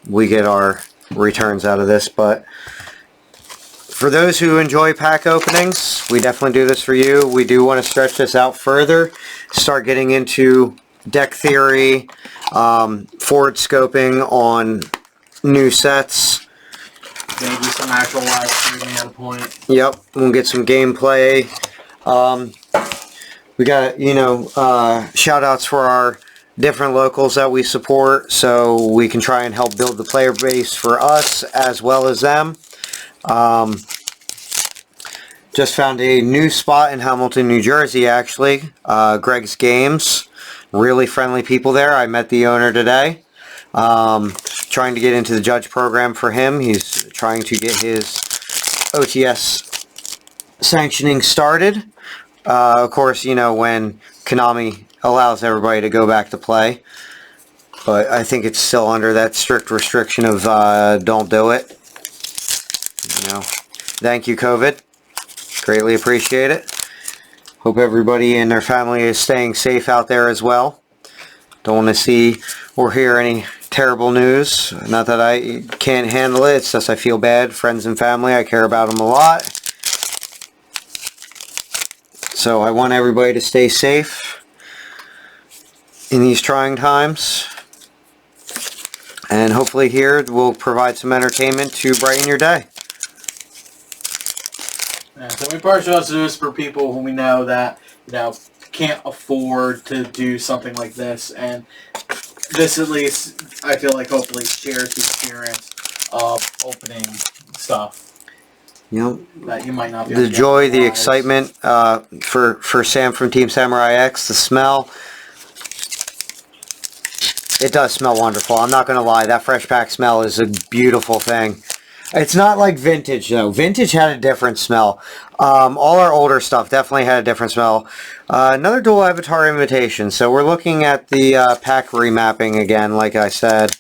We get our returns out of this, but for those who enjoy pack openings, we definitely do this for you. We do want to stretch this out further, start getting into deck theory, forward scoping on new sets. Maybe some actual live streaming at a point. Yep, we'll get some gameplay. We got, you know, shout outs for our different locals that we support, so we can try and help build the player base for us as well as them. Just found a new spot in Hamilton, New Jersey, actually. Greg's Games. Really friendly people there. I met the owner today. Trying to get into the judge program for him. He's trying to get his OTS sanctioning started. Of course, you know, when Konami allows everybody to go back to play. but I think it's still under that strict restriction of don't do it. You know, thank you, COVID. Greatly appreciate it. Hope everybody and their family is staying safe out there as well. Don't want to see or hear any terrible news. Not that I can't handle it, it's just I feel bad. Friends and family, I care about them a lot. So I want everybody to stay safe in these trying times. And hopefully here we'll provide some entertainment to brighten your day. Yeah, so we partially also do this for people who we know that, can't afford to do something like this, and this at least, I feel like, hopefully shares the experience of opening stuff. Yep. That you might not be the joy, the excitement for Sam from Team Samurai X, the smell. It does smell wonderful. I'm not going to lie. That fresh pack smell is a beautiful thing. It's not like vintage, though. Vintage had a different smell. All our older stuff definitely had a different smell. Another dual avatar invitation. So we're looking at the pack remapping again, like I said.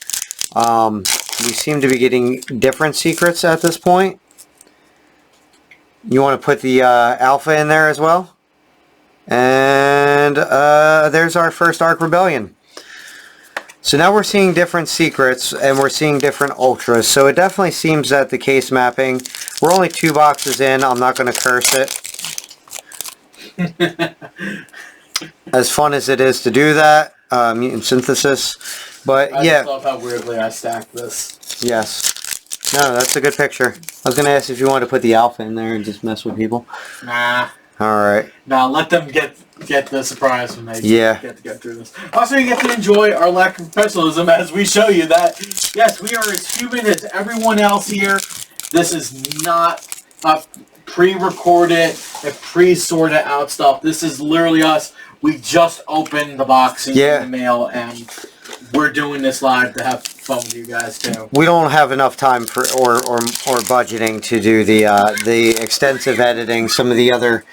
We seem to be getting different secrets at this point. You want to put the alpha in there as well. And there's our first Arc Rebellion. So now we're seeing different secrets and we're seeing different ultras. So it definitely seems that the case mapping, we're only 2 boxes in. I'm not going to curse it. As fun as it is to do that, mutant synthesis. But I yeah. just love how weirdly I stacked this. Yes. No, that's a good picture. I was going to ask if you wanted to put the alpha in there and just mess with people. Nah. Alright. Now let them get the surprise when they get to go through this. Also, you get to enjoy our lack of professionalism as we show you that, yes, we are as human as everyone else here. This is not a pre-recorded, a pre-sorted out stuff. This is literally us. We just opened the box in the mail, and we're doing this live to have fun with you guys too. We don't have enough time for or budgeting to do the extensive editing some of the other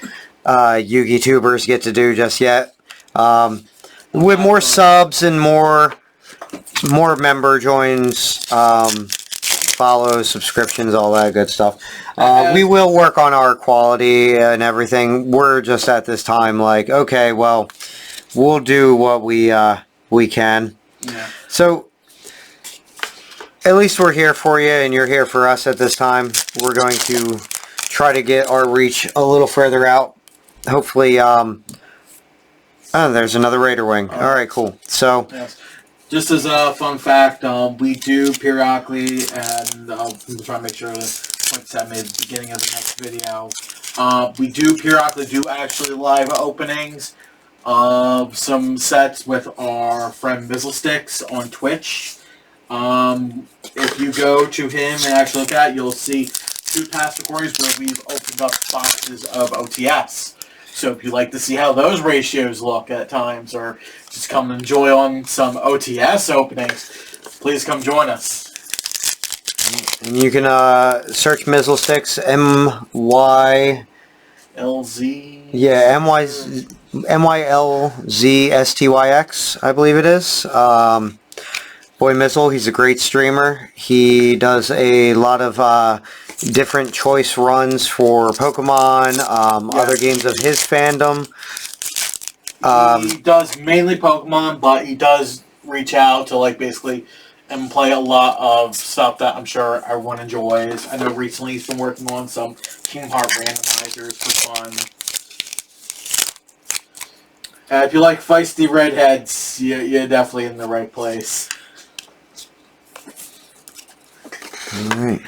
Yugi tubers get to do just yet. With more subs and more member joins, follows, subscriptions, all that good stuff. We will work on our quality and everything. We're just at this time like, okay, well, we'll do what we can. Yeah. So at least we're here for you and you're here for us at this time. We're going to try to get our reach a little further out. Hopefully, oh, there's another Raider wing. Alright, cool. So, yes. Just as a fun fact, we do periodically, and I'll try to make sure to point this at me at the beginning of the next video, we do periodically do actually live openings of some sets with our friend Mizzlesticks on Twitch. If you go to him and actually look at it, you'll see 2 past recordings where we've opened up boxes of OTS. So if you like to see how those ratios look at times, or just come enjoy on some OTS openings, please come join us. And you can search Mizzlesticks, LZ. Yeah, MYLZSTYX, I believe it is. Boy Mizzle, he's a great streamer. He does a lot of different choice runs for Pokemon, other games of his fandom. He does mainly Pokemon, but he does reach out to basically and play a lot of stuff that I'm sure everyone enjoys. I know recently he's been working on some Kingdom Hearts randomizers for fun. If you like feisty redheads, you're definitely in the right place. Alright.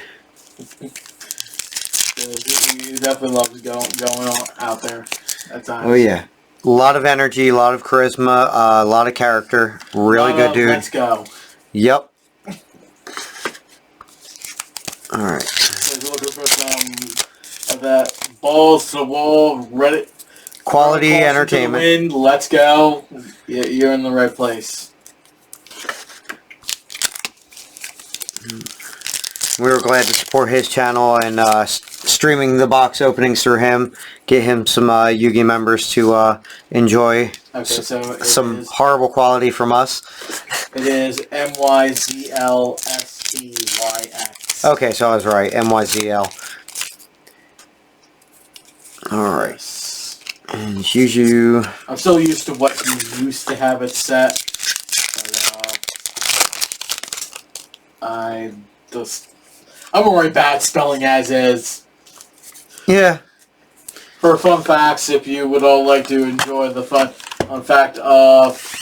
You definitely love going on out there at times. Oh yeah. A lot of energy, a lot of charisma, a lot of character. Really good dude. Let's go. Yep. Alright. So looking for some of that balls to the wall, Reddit. Quality entertainment. Wind. Let's go. You're in the right place. We were glad to support his channel and streaming the box openings through him. Get him some Yugi members to enjoy some horrible quality from us. It is MYZLSEYX. Okay, so I was right. MYZL. Alright. Yes. And Yugioh. I'm still used to what you used to have it set. But, I'm already bad spelling as is. Yeah. For fun facts, if you would all like to enjoy the fun fact,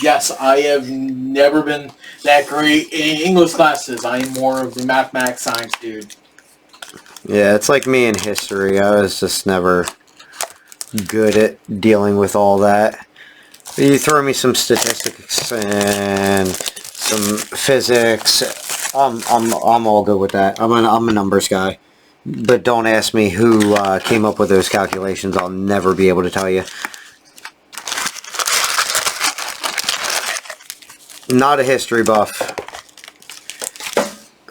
yes, I have never been that great in English classes. I am more of the mathematics science dude. Yeah, it's like me in history. I was just never good at dealing with all that. You throw me some statistics and some physics. I'm all good with that. I'm a numbers guy. But don't ask me who came up with those calculations. I'll never be able to tell you. Not a history buff.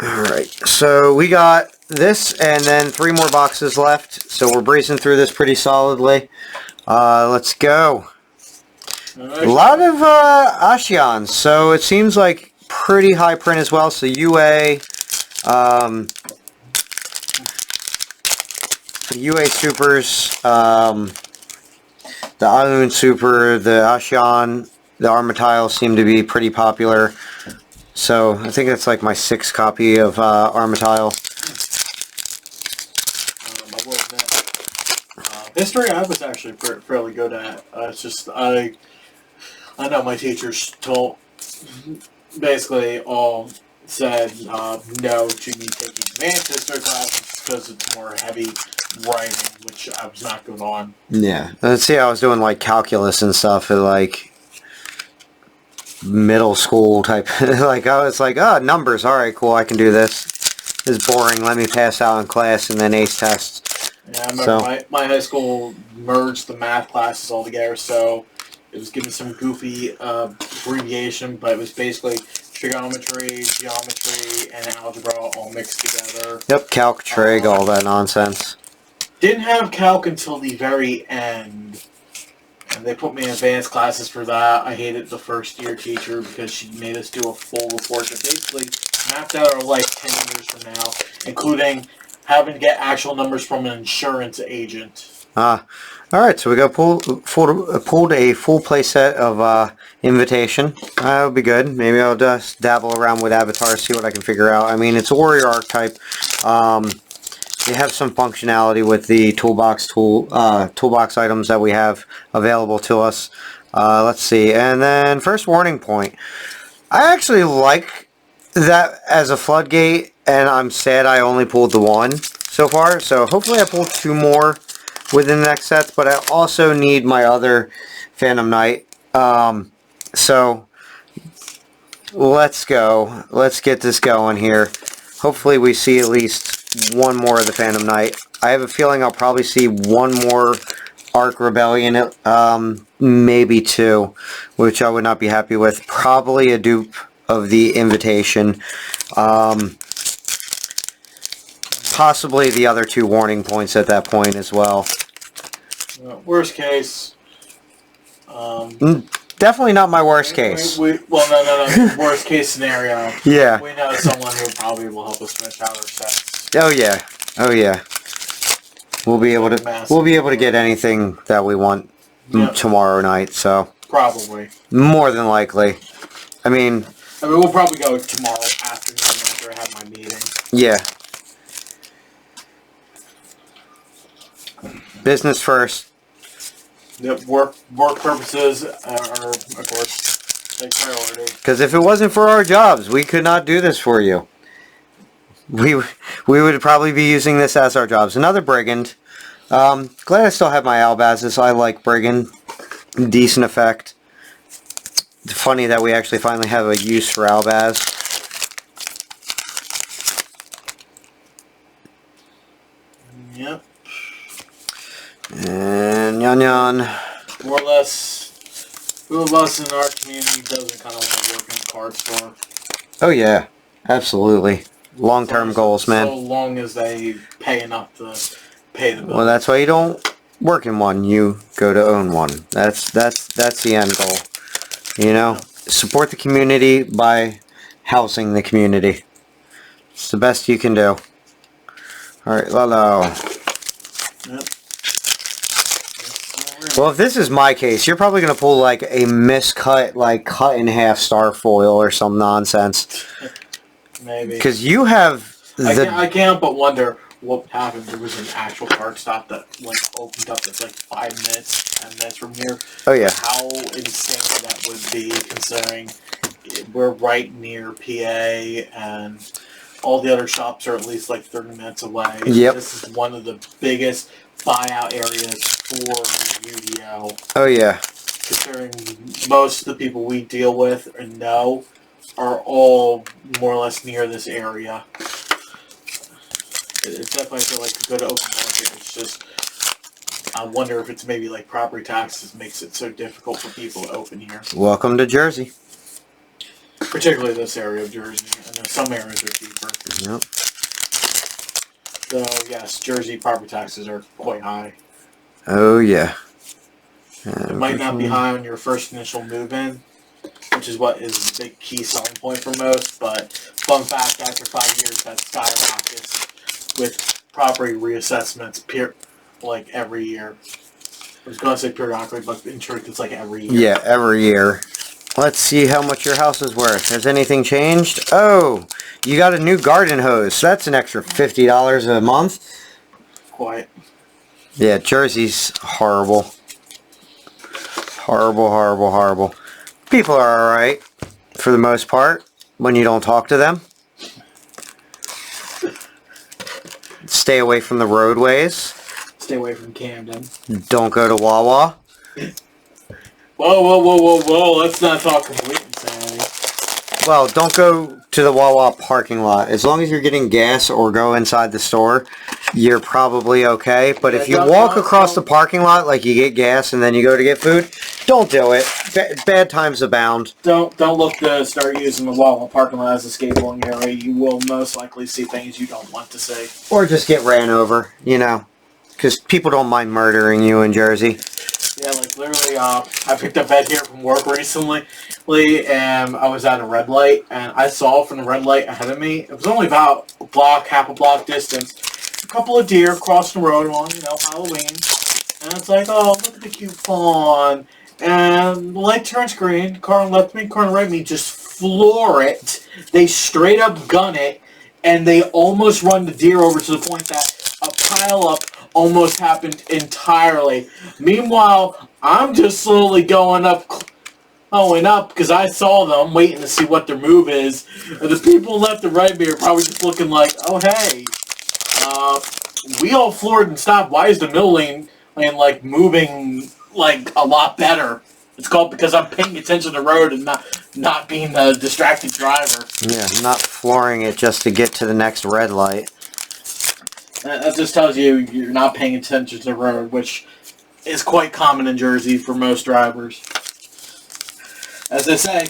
Alright, so we got this and then 3 more boxes left. So we're breezing through this pretty solidly. Let's go. A lot of Ashians. So it seems like pretty high print as well. So UA, UA Supers, the Alun Super, the Ashian, the Armatile seem to be pretty popular. So I think that's like my 6th copy of Armatile. I will admit, history I was actually fairly good at. It's just I know my teachers told basically all said no to me taking advanced history classes because it's more heavy writing, which I was not good on. Yeah, let's see. I was doing like calculus and stuff at like middle school type. Like I was like, oh, numbers. All right, cool. I can do this. This is boring. Let me pass out in class and then ace tests. Yeah, I remember my high school merged the math classes all together, so it was given some goofy abbreviation, but it was basically trigonometry, geometry, and algebra all mixed together. Yep, calc, trig, all that nonsense. Didn't have calc until the very end, and they put me in advanced classes for that. I hated the first year teacher because she made us do a full report that basically mapped out our life 10 years from now, including having to get actual numbers from an insurance agent. Alright, so we got pulled a full play set of Invitation. That would be good.Maybe I'll just dabble around with Avatar, see what I can figure out. I mean, it's a warrior archetype. They have some functionality with the toolbox items that we have available to us. Let's see. And then first warning point. I actually like that as a floodgate, and I'm sad I only pulled the 1 so far. So hopefully I pull 2 more within the next sets, but I also need my other Phantom Knight. So let's go. Let's get this going here. Hopefully we see at least 1 more of the Phantom Knight. I have a feeling I'll probably see 1 more Arc Rebellion, maybe 2, which I would not be happy with. Probably a dupe of the Invitation. Possibly the other 2 warning points at that point as well. Worst case. Definitely not my worst case. No. Worst case scenario. Yeah. We know someone who probably will help us finish out our sets. Oh yeah. Oh yeah. We'll be able to get anything that we want tomorrow night. So probably. More than likely. I mean, we'll probably go tomorrow afternoon after I have my meeting. Yeah. Business first. Yep, work purposes are, of course, take priority. Because if it wasn't for our jobs, we could not do this for you. We would probably be using this as our jobs. Another Brigand. Glad I still have my Albazes. I like Brigand. Decent effect. It's funny that we actually finally have a use for Albaz. Yep. And Yan. More or less, who of us in our community doesn't kind of want to work in a card store? Oh yeah, absolutely. Long-term goals, man. So long as they pay enough to pay the bill. Well, that's why you don't work in one. You go to own one. That's the end goal. You know, support the community by housing the community. It's the best you can do. All right, Lolo. Yep. Well, if this is my case, you're probably going to pull like a miscut, like cut in half star foil or some nonsense. Maybe. Because you have I can't but wonder what happened. There was an actual park stop that like opened up that's like 5 minutes, 10 minutes from here. Oh yeah. How insane that would be, considering we're right near PA and all the other shops are at least like 30 minutes away. Yep. This is one of the biggest buyout areas for Yugioh. Oh yeah. Considering most of the people we deal with and know are all more or less near this area. It's definitely, I feel like, a good open market. It's just, I wonder if it's maybe like property taxes makes it so difficult for people to open here. Welcome to Jersey. Particularly this area of Jersey. I know some areas are cheaper. Yep. So, yes, Jersey property taxes are quite high. Oh yeah. It might not be high on your first initial move-in, which is what is the big key selling point for most, but fun fact, after 5 years, that skyrockets with property reassessments like every year. I was going to say periodically, but in truth, it's like every year. Yeah, every year. Let's see how much your house is worth. Has anything changed? Oh, you got a new garden hose. That's an extra $50 a month. Quite. Yeah, Jersey's horrible. Horrible, horrible, horrible. People are alright, for the most part, when you don't talk to them. Stay away from the roadways. Stay away from Camden. Don't go to Wawa. Whoa, whoa, whoa, whoa, whoa. Let's not talk complete insanity. Well, don't go to the Wawa parking lot. As long as you're getting gas or go inside the store, you're probably okay. But if you walk across the parking lot like you get gas and then you go to get food, don't do it. Bad times abound. Don't look to start using the Wawa parking lot as a skateboarding area. You will most likely see things you don't want to see. Or just get ran over, you know. Because people don't mind murdering you in Jersey. Yeah, like literally, I picked up bed here from work recently, and I was at a red light, and I saw from the red light ahead of me, it was only about a block, half a block distance, a couple of deer crossing the road on, Halloween, and it's like, oh, look at the cute fawn, and the light turns green, car on left me, car on right me, just floor it, they straight up gun it, and they almost run the deer over to the point that a pile up almost happened entirely. Meanwhile, I'm just slowly going up because I saw them waiting to see what their move is. And the people left and right me are probably just looking like, oh hey, we all floored and stopped. Why is the middle lane like moving like a lot better? It's called because I'm paying attention to the road and not being the distracted driver. Yeah, not flooring it just to get to the next red light. That just tells you you're not paying attention to the road, which is quite common in Jersey for most drivers. As they say,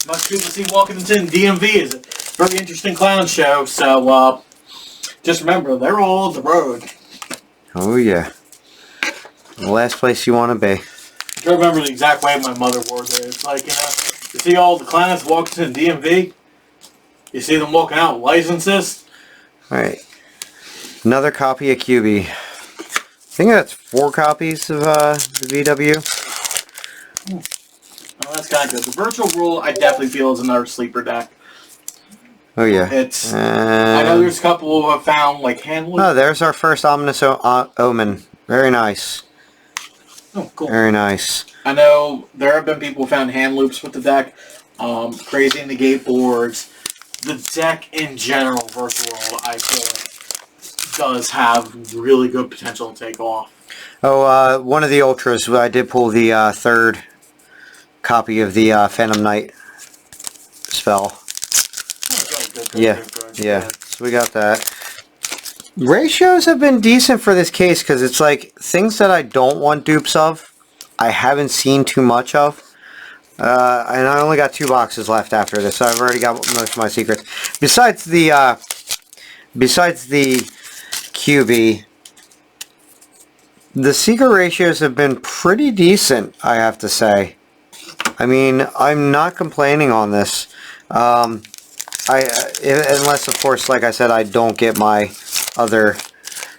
most people see Walkington DMV is a very interesting clown show, so just remember, they're all on the road. Oh yeah. The last place you want to be. I can't remember the exact way my mother wore it. It's like, you see all the clowns walking in DMV? You see them walking out with licenses? Alright. Another copy of QB. I think that's 4 copies of the VW. Oh, that's kind of good. The virtual rule, I definitely feel, is another sleeper deck. Oh yeah. It's. I know there's a couple who have found like hand loop. Oh, there's our first ominous omen. Very nice. Oh, cool. Very nice. I know there have been people who found hand loops with the deck. Crazy negate boards. The deck in general, virtual, I feel like, does have really good potential to take off. Oh, one of the ultras. I did pull the 3rd copy of the Phantom Knight spell. Yeah. So we got that. Ratios have been decent for this case because it's like things that I don't want dupes of, I haven't seen too much of. And I only got 2 boxes left after this, so I've already got most of my secrets. Besides the QB, The secret ratios have been pretty decent, I have to say. I mean, I'm not complaining on this. Unless, of course, like I said, I don't get my other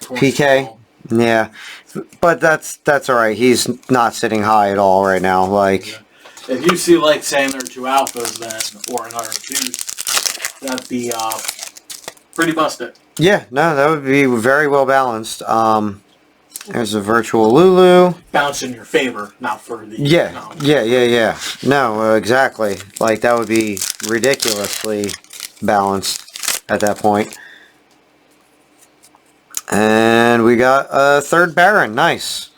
PK. Yeah, but that's all right. He's not sitting high at all right now. Like, yeah. If you see like saying there are 2 alphas then, or another goose, that'd be pretty busted. Yeah, no, that would be very well balanced. There's a virtual Lulu. Bounce in your favor, not for the... Yeah, no. yeah. No, exactly. Like, that would be ridiculously balanced at that point. And we got a third Baron. Nice.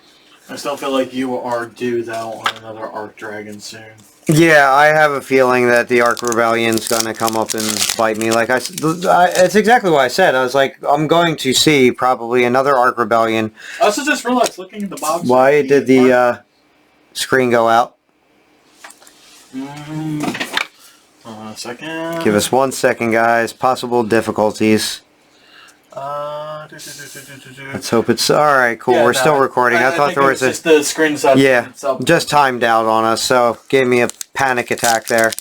I still feel like you are due, though, on another Arc Dragon soon. Yeah, I have a feeling that the Ark Rebellion's gonna come up and bite me. Like it's exactly what I said. I was like, I'm going to see probably another Ark Rebellion. I also just realized, looking at the box... Why did the screen go out? A second. Give us 1 second, guys. Possible difficulties. Let's hope it's alright. Cool. Yeah, we're still recording. I thought there was just the screen size. Yeah, just timed out on us, so gave me a panic attack there.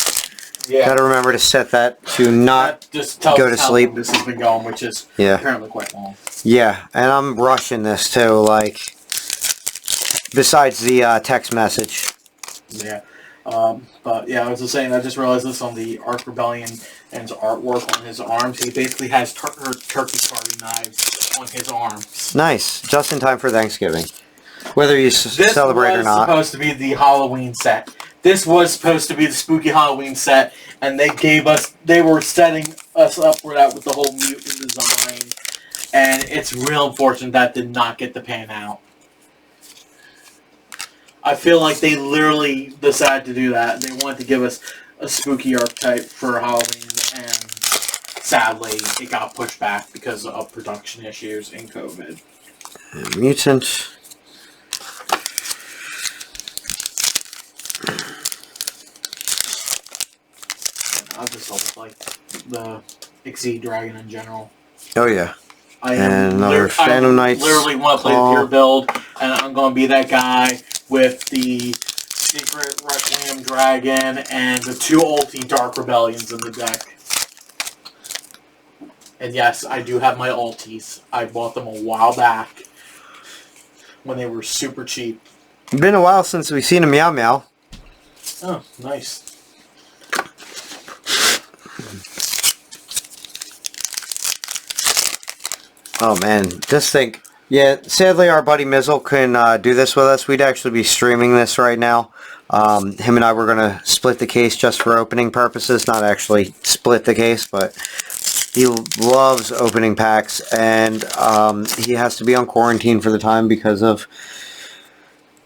Yeah. Gotta remember to set that to not just go to sleep. This has been going, which is apparently quite long. Yeah, and I'm rushing this too, like, besides the text message. Yeah. But yeah, I was just saying, I just realized this on the Ark Rebellion and his artwork on his arms. He basically has turkey carving knives on his arms. Nice. Just in time for Thanksgiving. Whether you celebrate or not. This was supposed to be the Halloween set. This was supposed to be the spooky Halloween set, and they were setting us up for that with the whole mutant design. And it's real unfortunate that did not get to pan out. I feel like they literally decided to do that. They wanted to give us a spooky archetype for Halloween, and sadly, it got pushed back because of production issues and COVID. Mutant. I just hope like the Exceed Dragon in general. Oh yeah. I Knights. Literally want to play the pure build, and I'm going to be that guy with the Secret Requiem Dragon and the 2 ulti Dark Rebellions in the deck. And yes, I do have my ultis. I bought them a while back when they were super cheap. Been a while since we've seen a Meow Meow. Oh, nice. Oh man, just think. Yeah, sadly our buddy Mizzle couldn't do this with us. We'd actually be streaming this right now. Him and I were going to split the case just for opening purposes. Not actually split the case, but he loves opening packs. And he has to be on quarantine for the time because of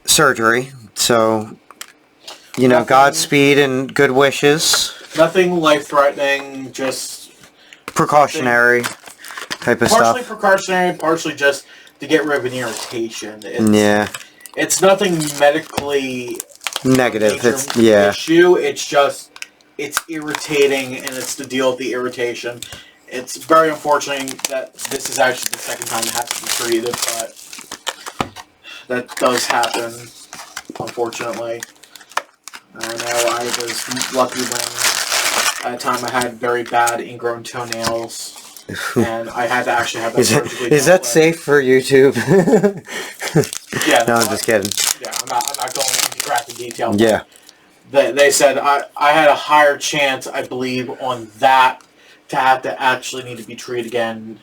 surgery. So, you know, Godspeed and good wishes. Nothing life-threatening, just... precautionary type of stuff. Partially precautionary, partially just to get rid of an irritation. It's nothing medically negative. Issue. It's just, it's irritating, and it's to deal with the irritation. It's very unfortunate that this is actually the second time it has to be treated, but that does happen, unfortunately. I know I was lucky when at a time I had very bad ingrown toenails. And I had to actually have that surgically Is that safe for YouTube? Yeah. No, I'm just kidding. Yeah, I'm not going into graphic detail. Yeah. They said I had a higher chance, I believe, on that to have to actually need to be treated again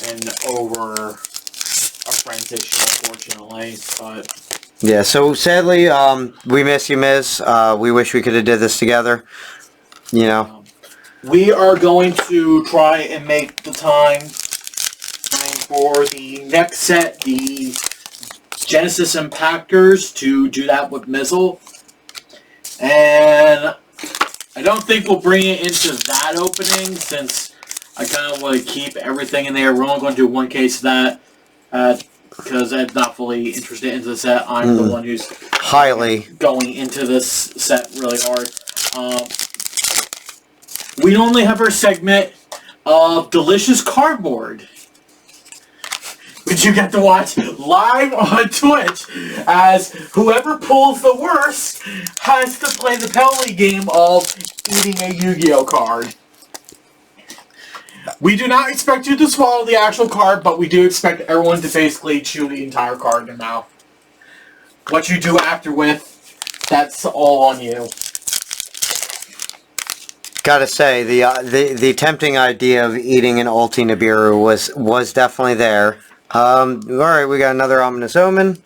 and over a friend's issue, unfortunately. But yeah, so sadly, we miss you, Miz. We wish we could have did this together. You know. We are going to try and make the time for the next set, the Genesis Impactors, to do that with Mizzle. And I don't think we'll bring it into that opening, since I kind of want to keep everything in there. We're only going to do one case of that, because I'm not fully interested in the set. I'm the one who's highly going into this set really hard. We normally have our segment of Delicious Cardboard. but you get to watch live on Twitch as whoever pulls the worst has to play the penalty game of eating a Yu-Gi-Oh card. We do not expect you to swallow the actual card, but we do expect everyone to basically chew the entire card in their mouth. What you do after with, that's all on you. Gotta say, the tempting idea of eating an Ulti Nibiru was definitely there. Alright, we got another Ominous Omen.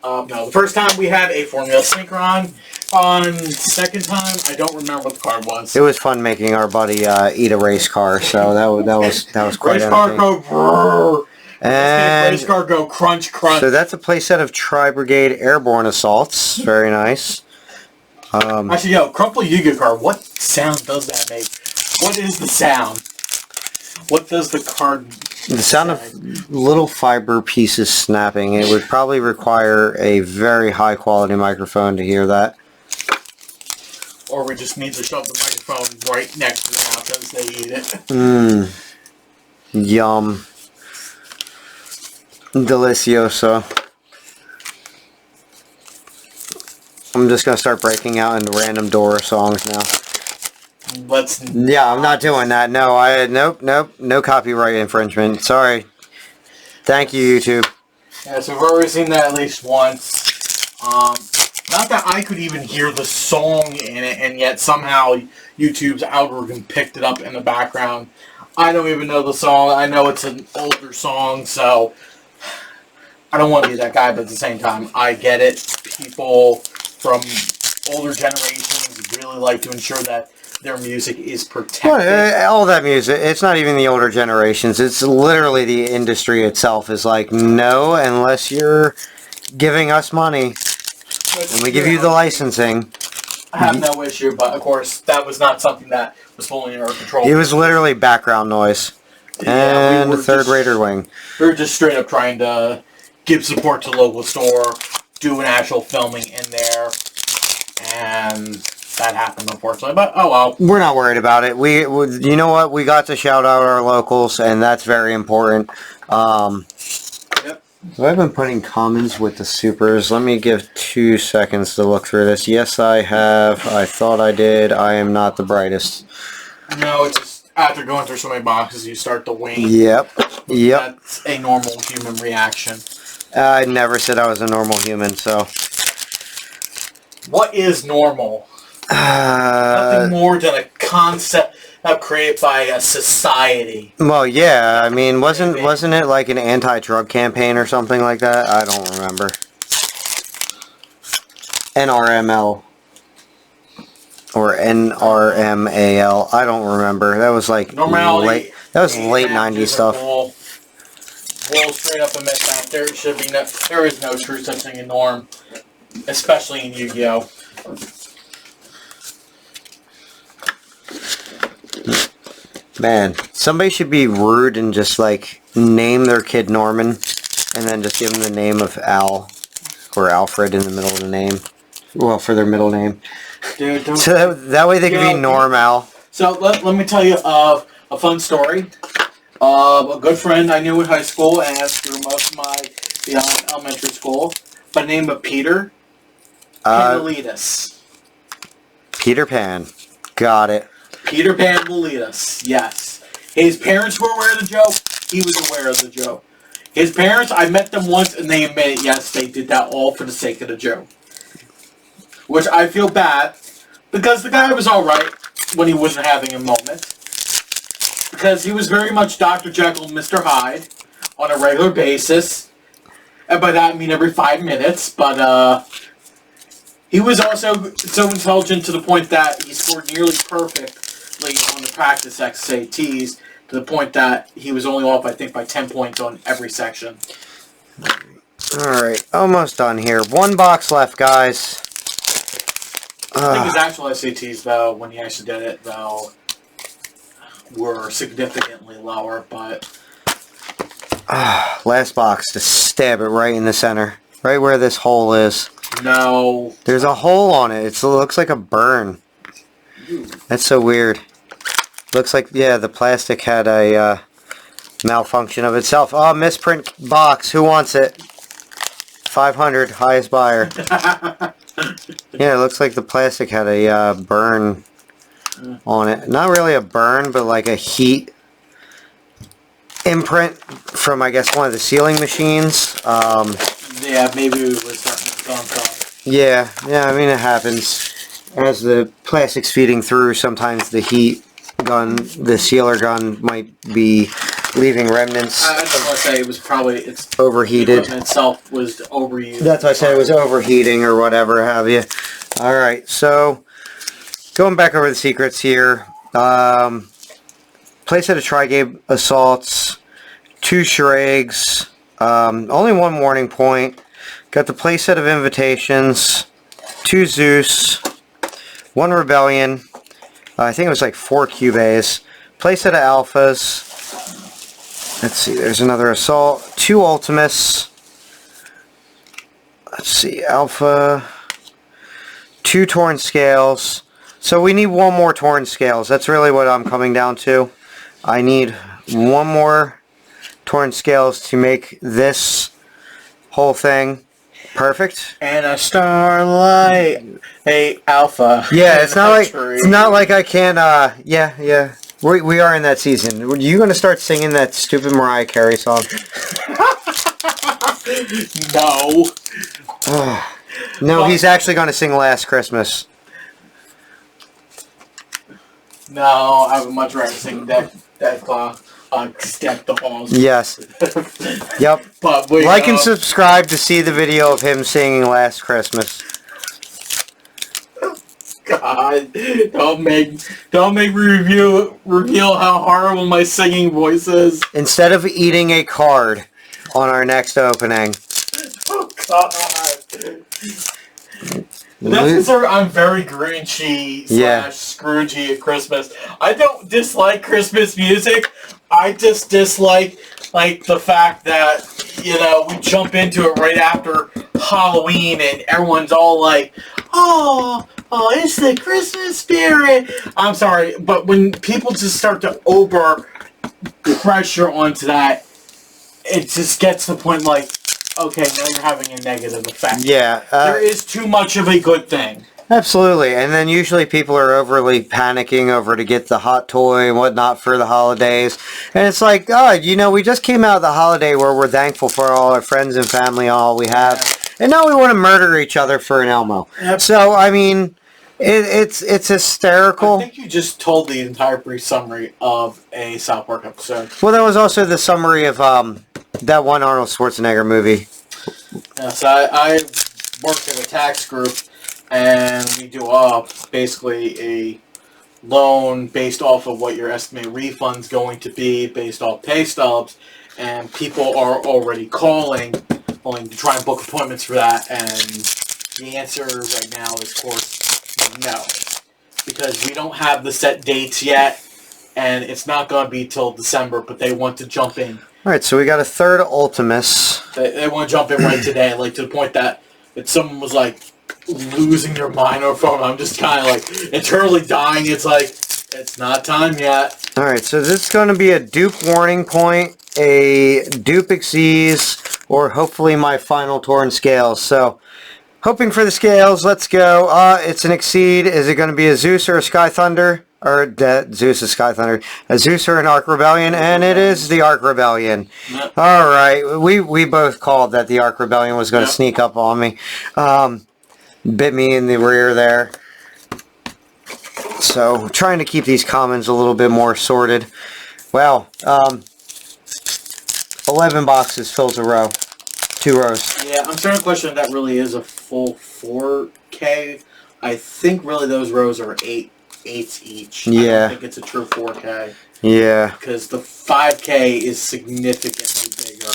No, the first time we had a Formula Synchron. On second time, I don't remember what the card was. It was fun making our buddy eat a race car, so that was quite race car go brrr. And race car go crunch crunch. So that's a playset of Tri-Brigade Airborne Assaults. Very nice. Actually, yo, Crumple Yu-Gi-Oh card. What sound does that make? What is the sound? What does the card? The sound of little fiber pieces snapping. It would probably require a very high quality microphone to hear that. Or we just need to shove the microphone right next to their mouth as they eat it. Mmm. Yum. Delicioso. I'm just gonna start breaking out into random Dora songs now. Yeah, I'm not doing that. No, nope, no copyright infringement. Sorry. Thank you, YouTube. Yeah, so we've already seen that at least once. Not that I could even hear the song in it, and yet somehow YouTube's algorithm picked it up in the background. I don't even know the song. I know it's an older song, so I don't want to be that guy, but at the same time, I get it. People from older generations really like to ensure that their music is protected. Well, all that music, it's not even the older generations. It's literally the industry itself is like, no, unless you're giving us money. And we give you the licensing. I have no issue, but of course, that was not something that was fully in our control. It was literally background noise. Yeah, and a third Raider wing. We were just straight up trying to give support to the local store, do an actual filming in there, and that happened, unfortunately. But oh well. We're not worried about it. We you know what? We got to shout out our locals, and that's very important. Yep. I've been putting commons with the supers. Let me give 2 seconds to look through this. Yes, I have. I thought I did. I am not the brightest. No, it's just after going through so many boxes, you start to wane. Yep. That's a normal human reaction. I never said I was a normal human, so. What is normal? Nothing more than a concept created by a society. Well, yeah. I mean, wasn't it like an anti-drug campaign or something like that? I don't remember. NRML. Or NRMAL. I don't remember. That was like Normality. That was late 90s stuff. We'll straight up admit that there should be there is no true such thing in norm, especially in Yu-Gi-Oh. Man, somebody should be rude and just like name their kid Norman, and then just give them the name of Al or Alfred in the middle of the name. Well, for their middle name. Dude, don't, so that way they can be Normal. So let me tell you of a fun story. A good friend I knew in high school and through most of my elementary school, by the name of Peter Panelitis. Peter Pan. Got it. Peter Pan will lead us, yes. His parents were aware of the joke. He was aware of the joke. His parents, I met them once and they admitted, yes, they did that all for the sake of the joke. Which I feel bad, because the guy was alright when he wasn't having a moment. Because he was very much Dr. Jekyll and Mr. Hyde on a regular basis. And by that I mean every 5 minutes, but he was also so intelligent to the point that he scored nearly perfectly on the practice SATs, to the point that he was only off, I think, by 10 points on every section. Alright, almost done here. 1 box left, guys. I think his actual SATs, though, when he actually did it, though, were significantly lower, but... Last box, to stab it right in the center. Right where this hole is. No. There's a hole on it. It looks like a burn. That's so weird. Looks like, yeah, the plastic had a malfunction of itself. Oh, misprint box. Who wants it? 500, highest buyer. Yeah, it looks like the plastic had a burn on it. Not really a burn, but like a heat imprint from, I guess, one of the sealing machines. Yeah, maybe it was something. Yeah, I mean, it happens. As the plastic's feeding through, sometimes the heat gun, the sealer gun, might be leaving remnants. I was going to say it was probably overheated. The equipment itself was overused. That's why I said it was overheating or whatever have you. Alright, so going back over the secrets here. Playset of Tri-Game Assaults, 2 Shregs, only 1 warning point. Got the playset of Invitations, 2 Zeus, 1 Rebellion. I think it was like 4 Cubes. Playset of Alphas. Let's see, there's another Assault. 2 Ultimates. Let's see, Alpha. 2 Torn Scales. So we need 1 more Torn Scales. That's really what I'm coming down to. I need 1 more Torn Scales to make this whole thing perfect. And a Starlight, a Alpha. Yeah, it's not like I can't. Yeah. We are in that season. Are you gonna start singing that stupid Mariah Carey song? No. No, he's actually gonna sing Last Christmas. No, I would much rather sing Death Clock on Step the Halls. Yes. Yep. But wait, like and subscribe to see the video of him singing Last Christmas. God, don't make me reveal how horrible my singing voice is. Instead of eating a card on our next opening. Oh God. That's because I'm very Grinchy / Scroogey at Christmas. I don't dislike Christmas music. I just dislike the fact that, we jump into it right after Halloween and everyone's all like, oh, it's the Christmas spirit. I'm sorry, but when people just start to over pressure onto that, it just gets to the point like, okay, now you're having a negative effect. Yeah. There is too much of a good thing. Absolutely. And then usually people are overly panicking over to get the hot toy and whatnot for the holidays. And it's like, we just came out of the holiday where we're thankful for all our friends and family, all we have. Yeah. And now we want to murder each other for an Elmo. Yep. So, I mean, it's hysterical. I think you just told the entire brief summary of a South Park episode. Well, that was also the summary of that one Arnold Schwarzenegger movie. Yeah, so I work in a tax group, and we do basically a loan based off of what your estimated refund's going to be, based off pay stubs, and people are already calling to try and book appointments for that, and the answer right now is, of course, no. Because we don't have the set dates yet, and it's not going to be till December, but they want to jump in. Alright, so we got a third Ultimus. They want to jump in right today, to the point that if someone was, losing their mind over phone, I'm just kind of, internally dying. It's it's not time yet. Alright, so this is going to be a dupe warning point, a dupe exceeds, or hopefully my final Torn Scales. So, hoping for the Scales, let's go. It's an exceed. Is it going to be a Zeus or a Sky Thunder? Or Zeus is Sky Thunder. A Zeus or an Ark Rebellion, and it is the Ark Rebellion. Yep. Alright, we both called that the Ark Rebellion was going to sneak up on me. Bit me in the rear there. So, trying to keep these commons a little bit more sorted. Well, 11 boxes fills a row. 2 rows. Yeah, I'm starting to question if that really is a full 4K. I think really those rows are 8 each. Yeah. I don't think it's a true 4K. Yeah. Because the 5K is significantly bigger.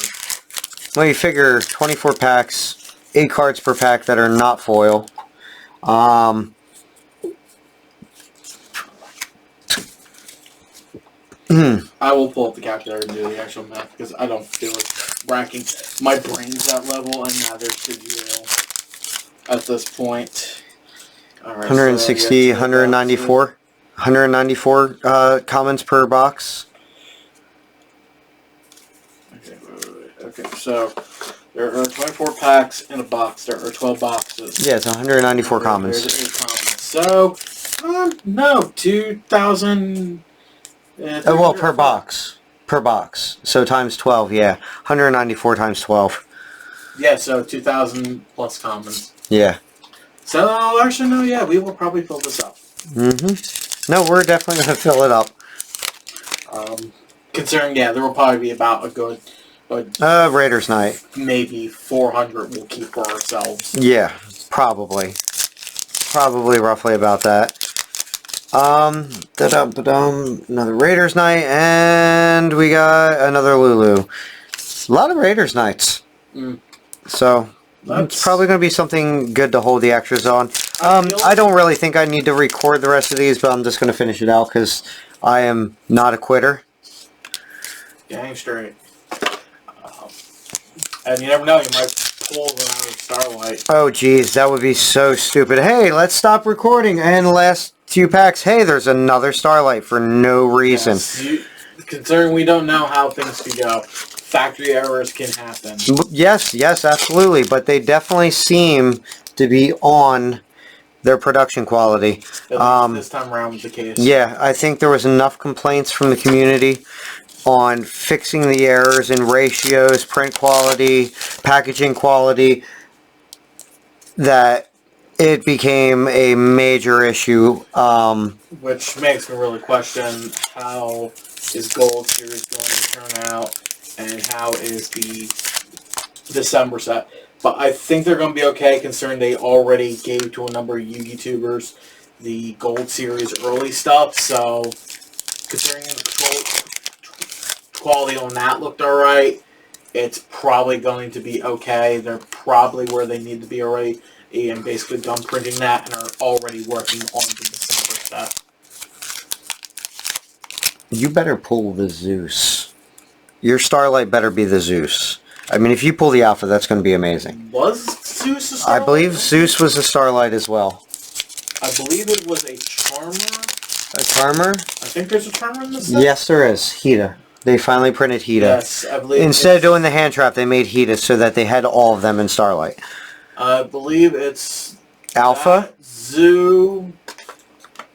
Well, you figure 24 packs, 8 cards per pack that are not foil. I will pull up the calculator and do the actual math because I don't feel like racking my brains that level, and neither should you at this point. All right, 160, 194 commons per box. Okay, so there are 24 packs in a box. There are 12 boxes. Yeah, it's 194 commons. There's 8 commons. So, no, 2,000. Well, per box. Per box. So times 12, yeah. 194 times 12. Yeah, so 2,000 plus commons. Yeah. So, actually, no, yeah, we will probably fill this up. Mm-hmm. No, we're definitely going to fill it up. Considering, yeah, there will probably be about a good... Raiders Night. Maybe 400 we'll keep for ourselves. Yeah, probably. Probably roughly about that. Another Raiders Night, and we got another Lulu. A lot of Raiders Nights. So, it's probably going to be something good to hold the extras on. I don't really think I need to record the rest of these, but I'm just going to finish it out because I am not a quitter. Dang straight. And you never know, you might pull another Starlight. Oh, geez, that would be so stupid. Hey, let's stop recording. And the last few packs, hey, there's another Starlight for no reason. Yes, considering we don't know how things could go, factory errors can happen. Yes, absolutely. But they definitely seem to be on their production quality. At least this time around was the case. Yeah, I think there was enough complaints from the community on fixing the errors in ratios, print quality, packaging quality, that it became a major issue. Which makes me really question how is Gold Series going to turn out and how is the December set. But I think they're going to be okay considering they already gave to a number of Yu-Gi tubers the Gold Series early stuff. So considering the quality on that looked alright, it's probably going to be okay. They're probably where they need to be already and basically done printing that and are already working on the December set. You better pull the Zeus. Your Starlight better be the Zeus. I mean, if you pull the Alpha, that's going to be amazing. Was Zeus a Starlight? I believe Zeus was a Starlight as well. I believe it was a Charmer. A Charmer? I think there's a Charmer in this set. Yes, there is. Hita. They finally printed Hita. Yes, I believe. Instead of doing the hand trap, they made Hita so that they had all of them in Starlight. I believe it's Alpha? Zoo.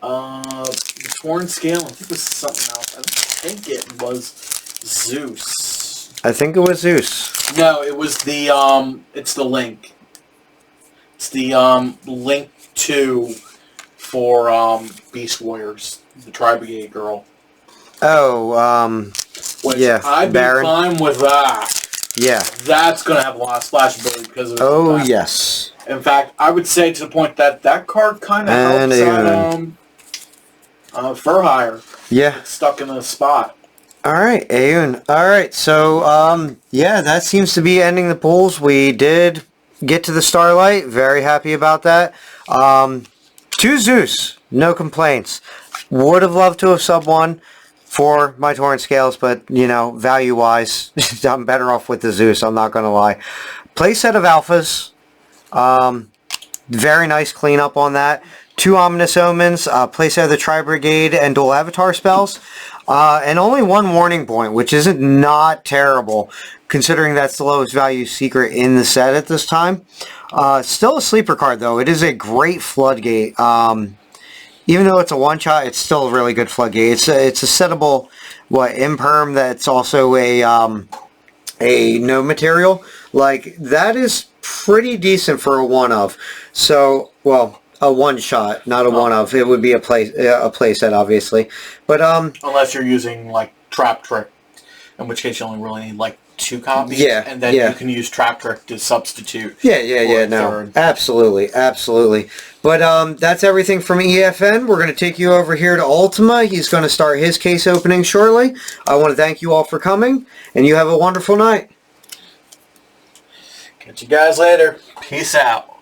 The Torn Scale. I think it was something else. I think it was Zeus. I think it was Zeus. No, it was the it's the Link. It's the Link 2 for Beast Warriors, the Tri-Brigade girl. Oh, Which yeah, I'd be fine with that. Yeah. That's going to have a lot of splash ability because of Oh, that. yes. In fact, I would say to the point that that card kind of helps out Fur Hire. Yeah. It's stuck in a spot. Alright, Ayun. Alright, so, yeah, that seems to be ending the pulls. We did get to the Starlight. Very happy about that. 2 Zeus. No complaints. Would have loved to have sub 1 for my Torrent Scales, but, you know, value-wise, I'm better off with the Zeus, I'm not going to lie. Playset of Alphas. Very nice cleanup on that. 2 Ominous Omens, playset of the Tri-Brigade and dual avatar spells. And only 1 warning point, which isn't not terrible, considering that's the lowest value secret in the set at this time. Still a sleeper card, though. It is a great floodgate. Even though it's a one-shot, it's still a really good floodgate. It's a settable, imperm that's also a no material. Like, that is pretty decent for a one-of. So, well, a one-shot, not a one-of. It would be a play set, obviously. But, unless you're using, like, Trap Trick, in which case you only really need, like, 2 copies. Yeah, and then yeah. you can use Trap Trick to substitute. Yeah, no. Absolutely. But that's everything from EFN. We're going to take you over here to Ultima. He's going to start his case opening shortly. I want to thank you all for coming, and you have a wonderful night. Catch you guys later. Peace out.